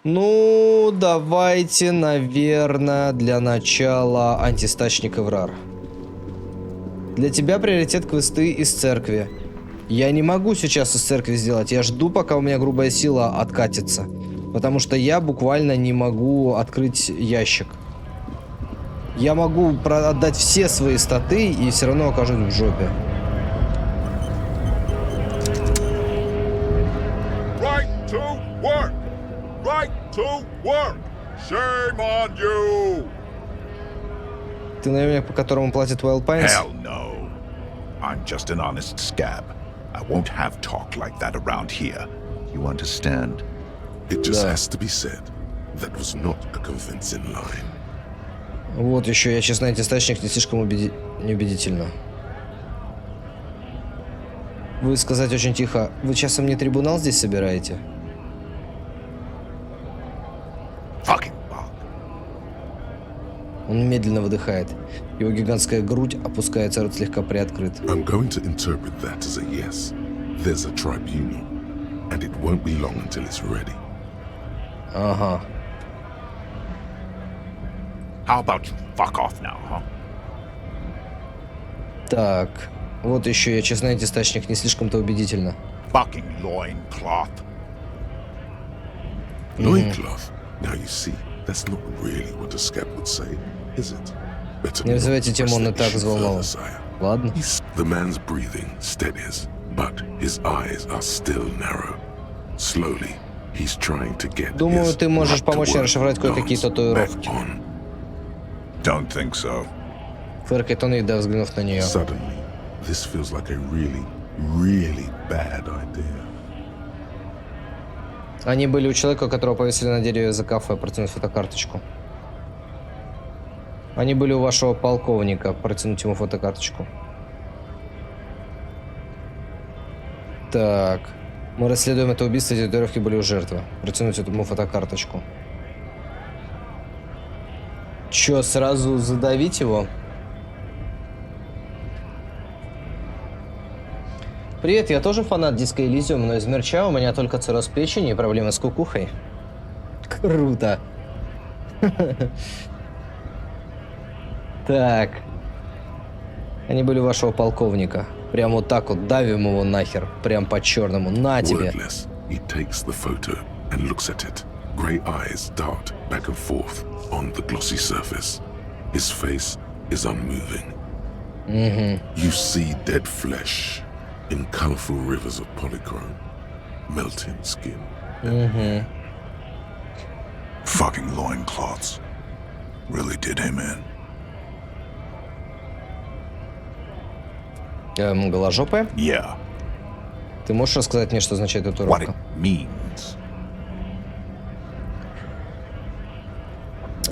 Ну, давайте, наверное, для начала антистачник Эврар. Для тебя приоритет квесты из церкви. Я не могу сейчас из церкви сделать. Я жду, пока у меня грубая сила откатится. Потому что я буквально не могу открыть ящик. Я могу отдать все свои статы и все равно окажусь в жопе. to work! Shame on you! Ты наемник, по которому платит Wild Pines? Hell no. I'm just an honest scab. I won't have talk like that around here. You understand? It just has to be said. That was not a convincing line. Вот еще, я честно, антистачник не слишком неубедительно. Вы сказать очень тихо. Вы часом не трибунал здесь собираете? Fucking bug. Он медленно выдыхает. Его гигантская грудь опускается, рот слегка приоткрыт. I'm going to interpret that as a yes. There's a tribunal, and it won't be long until it's ready. Ага. How about you fuck off now, huh? Так. Вот еще, я честно, антистачник не слишком-то убедительно. Fucking loincloth. Loincloth? Now you see, that's not really what a scab would say, is it? Better Не not называйте тему, он и press так the issue взволнован. further, sire. Ладно. The man's breathing steadies, but his eyes are still narrow. Slowly, he's trying to get Думаю, his ты можешь not to помочь мне work расшифровать кое-какие nonce татуировки. back on. Don't think so. Фыркает он, едва взглянув на нее. Suddenly, this feels like a really, really bad idea. Они были у человека, которого повесили на дереве за кафе, протянуть фотокарточку. Они были у вашего полковника, протянуть ему фотокарточку. Так. Мы расследуем это убийство, эти татуировки были у жертвы. Протянуть этому фотокарточку. Чё, сразу задавить его? Привет, я тоже фанат диска Elysium, но из мерча у меня только цирроз печени и проблемы с кукухой. Круто. Так. Они были у вашего полковника. Прям вот так вот давим его нахер. Прям по-черному. На тебе. Wordless, he takes the photo and looks at it. Grey eyes dart back and forth on the glossy surface. His face is unmoving. You see dead flesh in colorful rivers of polychrome, melting skin. Fucking loincloths. Really did him in. Голожопая? Yeah. Ты можешь рассказать мне, что означает What татуировка? it means.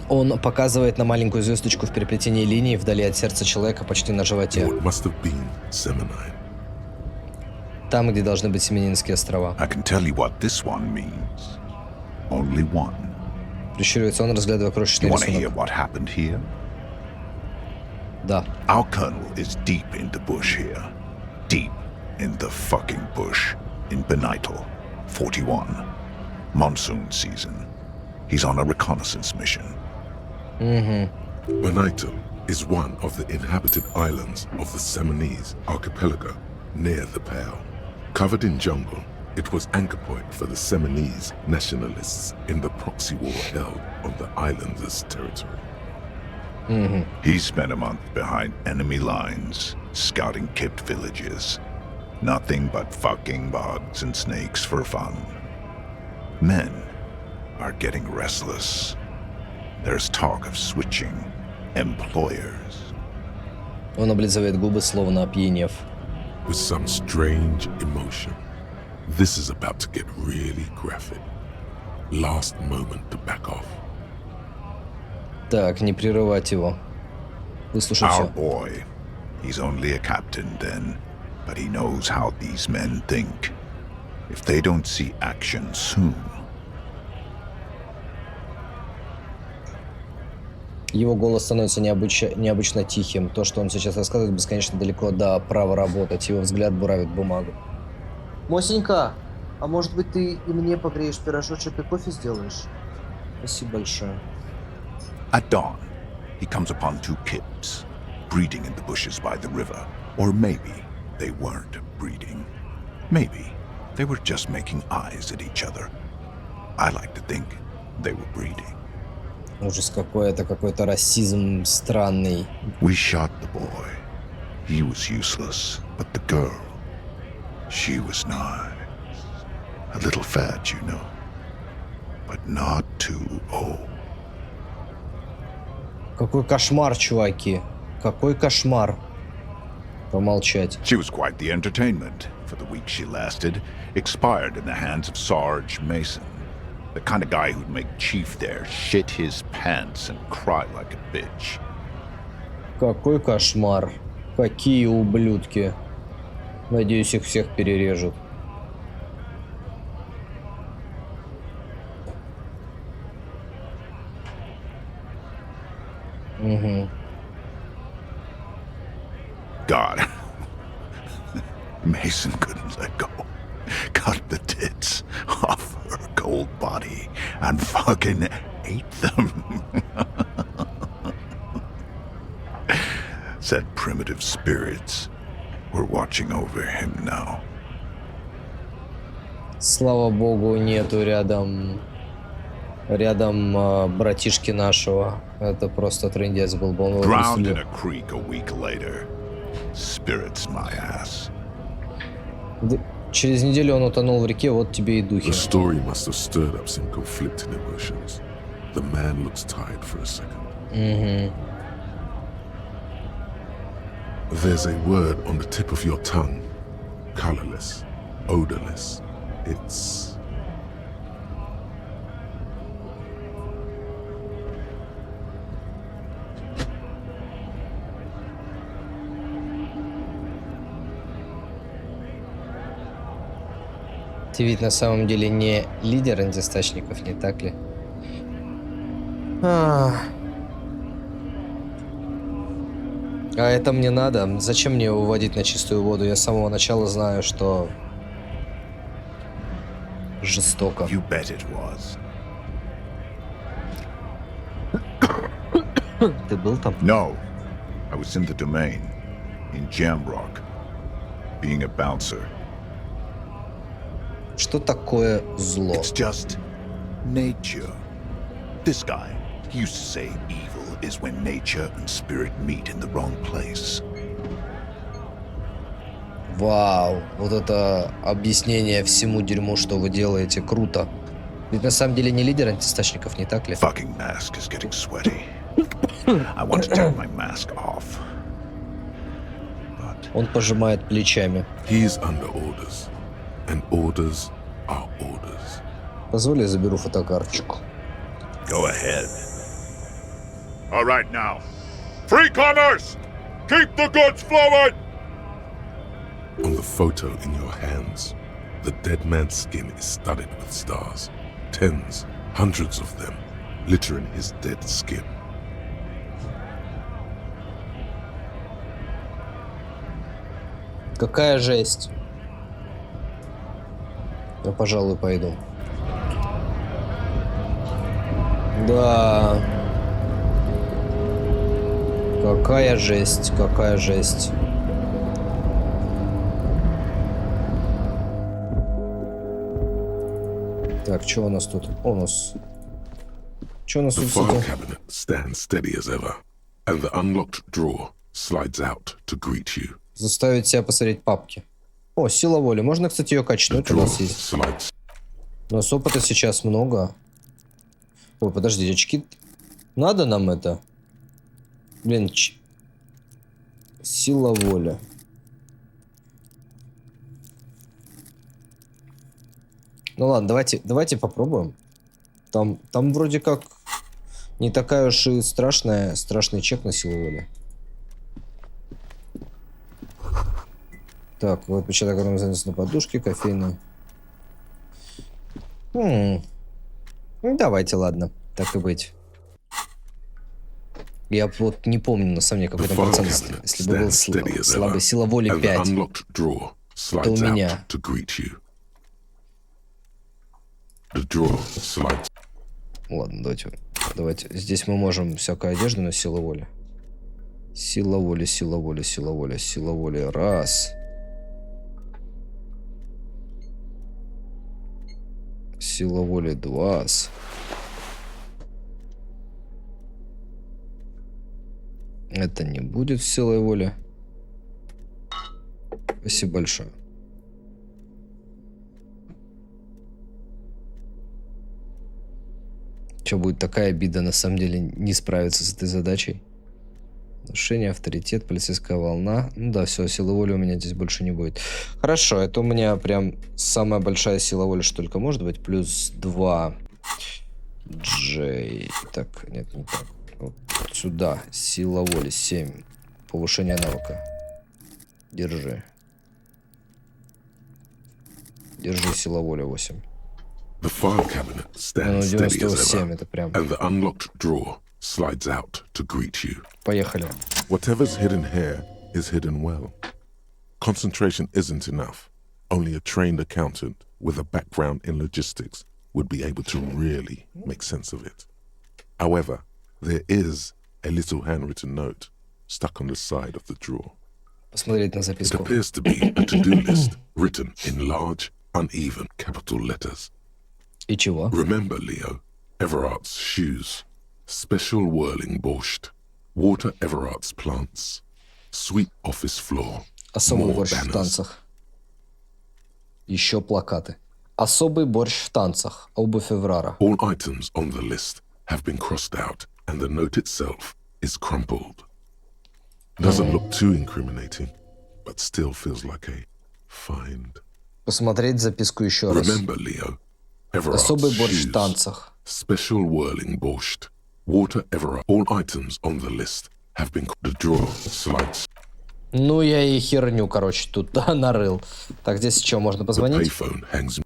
Он показывает на маленькую звездочку в переплетении линий вдали от сердца человека, почти на животе. What must have been Seminine. Там, где должны быть Семенинские острова. I can tell you what this one means. Only one. Прищуривается он, разглядывая You крошечный want to hear рисунок. what happened here? Да. Our colonel is deep in the bush here. Deep in the fucking bush. In Benital, 41. Monsoon season. He's on a reconnaissance mission. Benital is one of the inhabited islands of the Seminese archipelago near the Pale. Covered in jungle, it was anchor point for the Seminese nationalists in the proxy war held on the islanders' territory. He spent a month behind enemy lines, scouting kept villages. Nothing but fucking bugs and snakes for fun. Men are getting restless. There's talk of switching employers. Он облизывает губы, словно опьянев. With some strange emotion. This is about to get really graphic. Last moment to back off. Так, не прерывать его. Выслушай Our все. boy, he's only a captain then, but he knows how these men think. If they don't see action soon, Его голос становится необычно тихим. То, что он сейчас рассказывает, бесконечно далеко до права работать. Его взгляд буравит бумагу. Мосенька, а может быть ты и мне погреешь пирожочек и кофе сделаешь? Спасибо большое. at dawn, he comes upon two kips, breeding in the bushes by the river. Or maybe they weren't breeding. Maybe they were just making eyes at each other. I like to think they were breeding. Ужас какой-то, какой-то расизм странный. We shot the boy. He was useless, but the girl, she was nice. A little fat, you know. But but not too old. Какой кошмар, чуваки. Какой кошмар. Помолчать. She was quite the entertainment for the week she lasted. Expired in the hands of Sarge Mason. The kind of guy who'd make Chief there shit his pants and cry like a bitch. Какой кошмар. Какие ублюдки. Надеюсь, их всех перережут. Угу. God. Mason couldn't let go. Cut the tits off her cold body and fucking ate them. Said primitive spirits were watching over him now. Слава богу, нету рядом братишки нашего. Это просто трындец был бы. Он Drowned in a creek a week later. Spirits my ass. Через неделю он утонул в реке, вот тебе и духи. The story must have stirred up some conflicting emotions. The man looks tired for a second. Угу. There's a word on the tip of your tongue. Colorless, odorless. It's... Ты ведь на самом деле не лидер антистачников, не так ли? А это мне надо? Зачем мне его выводить на чистую воду? Я с самого начала знаю, что жестоко. You bet it was. Ты был там? No, I was in the domain, in Jamrock, being a bouncer. Что такое зло? It's just nature. This guy, he used to say evil is when nature and spirit meet in the wrong place. Вау, вот это объяснение всему дерьму, что вы делаете, круто. Ведь на самом деле не лидер антистачников, не так ли? Fucking mask is getting sweaty. I want to take my mask off. But Он пожимает плечами. He's under orders. And orders are orders. Позволь, я заберу фотокарточку. go ahead. All right now. Free commerce! Keep the goods flowing! On the photo in your hands, the dead man's skin is studded with stars. Tens, hundreds of them, littering his dead skin. Какая жесть. Я, пожалуй, пойду. Да. Какая жесть, какая жесть. Так, что у нас тут? О, у нас... Что у нас The тут? file cabinet stands steady as ever, and the unlocked drawer slides out to greet you. Заставить себя посмотреть папки. О, сила воли. Можно, кстати, ее качнуть. У нас есть. У нас опыта сейчас много. Ой, подожди, очки. Надо нам это? Блин, сила воли. Ну ладно, давайте попробуем. Там вроде как не такая уж и страшный чек на силу воли. Так, вот почему-то который занялся на подушке, кофейную. Ну, давайте, ладно, так и быть. Я вот не помню, на самом деле, какой там процент. Если бы был слабый, сила воли 5, то у меня. Ладно, давайте. Здесь мы можем всякую одежду, но сила воли. Сила воли, сила воли, сила воли, сила воли. Раз. Сила воли 2. Это не будет силой воли. Спасибо большое. Что будет такая обида, на самом деле, не справиться с этой задачей. Отношение, авторитет, полицейская волна. Ну да, все, силы воли у меня здесь больше не будет. Хорошо, это у меня прям самая большая сила воли, что только может быть. Плюс 2 Джей. Так, нет, не так. Вот сюда. Сила воли 7. Повышение навыка. Держи. Держи, сила воли 8. The file cabinet Ну, stands steady as 97, ever, это прям. and the unlocked drawer slides out to greet you. Поехали. Whatever's hidden here is hidden well. Concentration isn't enough. Only a trained accountant with a background in logistics would be able to really make sense of it. However, there is a little handwritten note stuck on the side of the drawer. Посмотреть на It записку. appears to be a to-do list written in large, uneven capital letters. И чего? Remember, Leo, Everard's shoes, special whirling borscht, water Everard's plants, sweet office floor, Особый more борщ в banners. танцах. Еще плакаты. Особый борщ в танцах. Обувь Эврара. All items on the list have been crossed out, and the note itself is crumpled. Doesn't look too incriminating, but still feels like a find. Посмотреть записку еще раз. Remember, Leo, Everard's Особый борщ в shoes, танцах. special whirling borscht, water Everard. All items on the list have been. The drawer slides. Ну, я и херню, короче, тут нарыл. Так, здесь что, можно The позвонить? payphone hangs.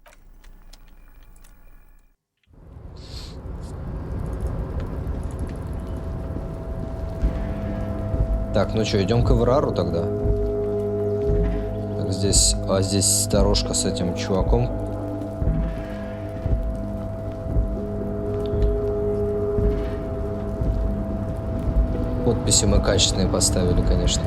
Так, ну что, идем к Эврару тогда. Так, здесь... А здесь дорожка с этим чуваком. Подписи мы качественные поставили, конечно.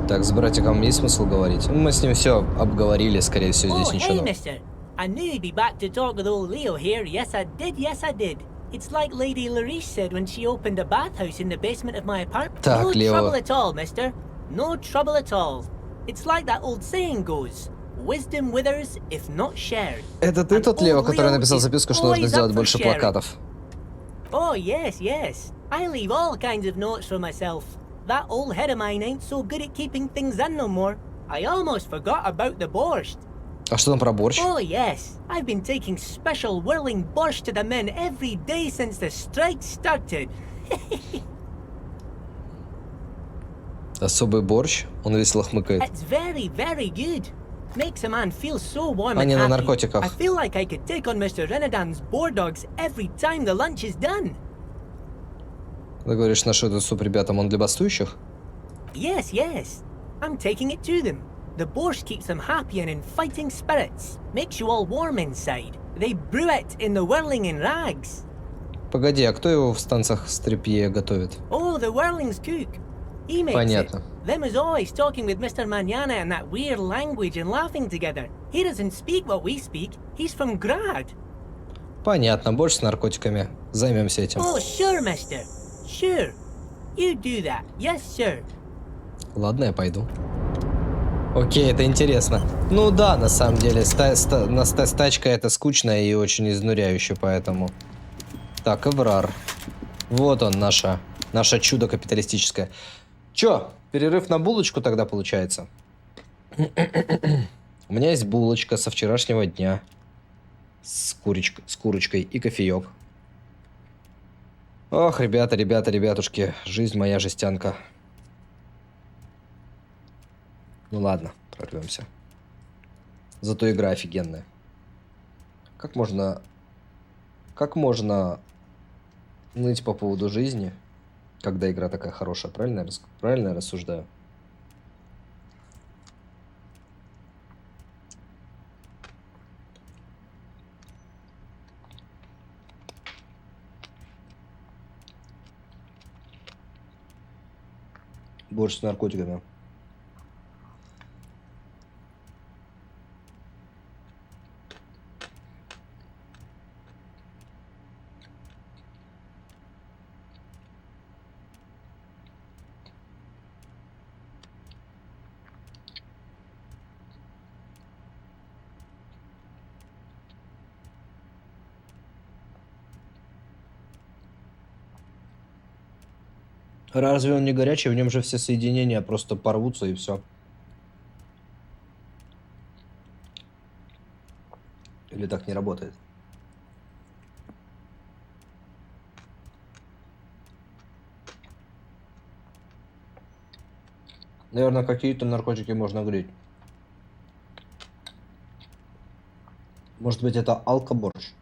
Так, с братиком есть смысл говорить? Ну, мы с ним все обговорили, скорее всего, здесь Oh, ничего hey, нового. mister. I knew you'd be back to talk with old Leo here. Yes, I did. Yes, I did. It's like Lady Larice said when she opened a bathhouse in the basement of my apartment. Так, No Лео. trouble at all, mister. No trouble at all. It's like that old saying goes. Wisdom withers if not shared. Это ты And тот Лео, old который Leo написал is записку, что нужно always сделать up for больше sharing. плакатов? Oh, yes, yes. I leave all kinds of notes for myself. That old head of mine ain't so good at keeping things in no more. I almost forgot about the borscht. А что там про борщ? Oh, yes. I've been taking special whirling borscht to the men every day since the strike started. Особый борщ? Он весело хмыкает. It's very, very good. Makes a man feel so warm Они and на happy. наркотиках. I feel like I could take on Mr. Renadan's boar dogs every time the lunch is done. Ты говоришь, наш этот суп ребятам, он для бастующих? Yes, yes. I'm taking it to them. The borscht keeps them happy and in fighting spirits. Makes you all warm inside. They brew it in the whirling in rags. Погоди, а кто его в станциях с трепье готовит? Oh, the whirling's cook. He makes Понятно. it. Them is always talking with Mr. Manana in that weird language and laughing together. He doesn't speak what we speak. He's from Grad. Понятно, борщ с наркотиками. Займемся этим. Oh, sure, mister. Sure. You do that. Yes, sir. Ладно, я пойду. Окей, это интересно. Ну да, на самом деле, стачка это скучная и очень изнуряющая, поэтому... Так, Эврар. Вот он, наше чудо капиталистическое. Чё, перерыв на булочку тогда получается? У меня есть булочка со вчерашнего дня. С курочкой и кофеек. Ох, ребятушки, жизнь моя жестянка. Ну ладно, прорвемся. Зато игра офигенная. Как можно ныть по поводу жизни, когда игра такая хорошая? Правильно я рассуждаю? Борщ с наркотиками. Разве он не горячий? В нем же все соединения просто порвутся и все. Или так не работает? Наверное, какие-то наркотики можно греть. Может быть, это алкоборж?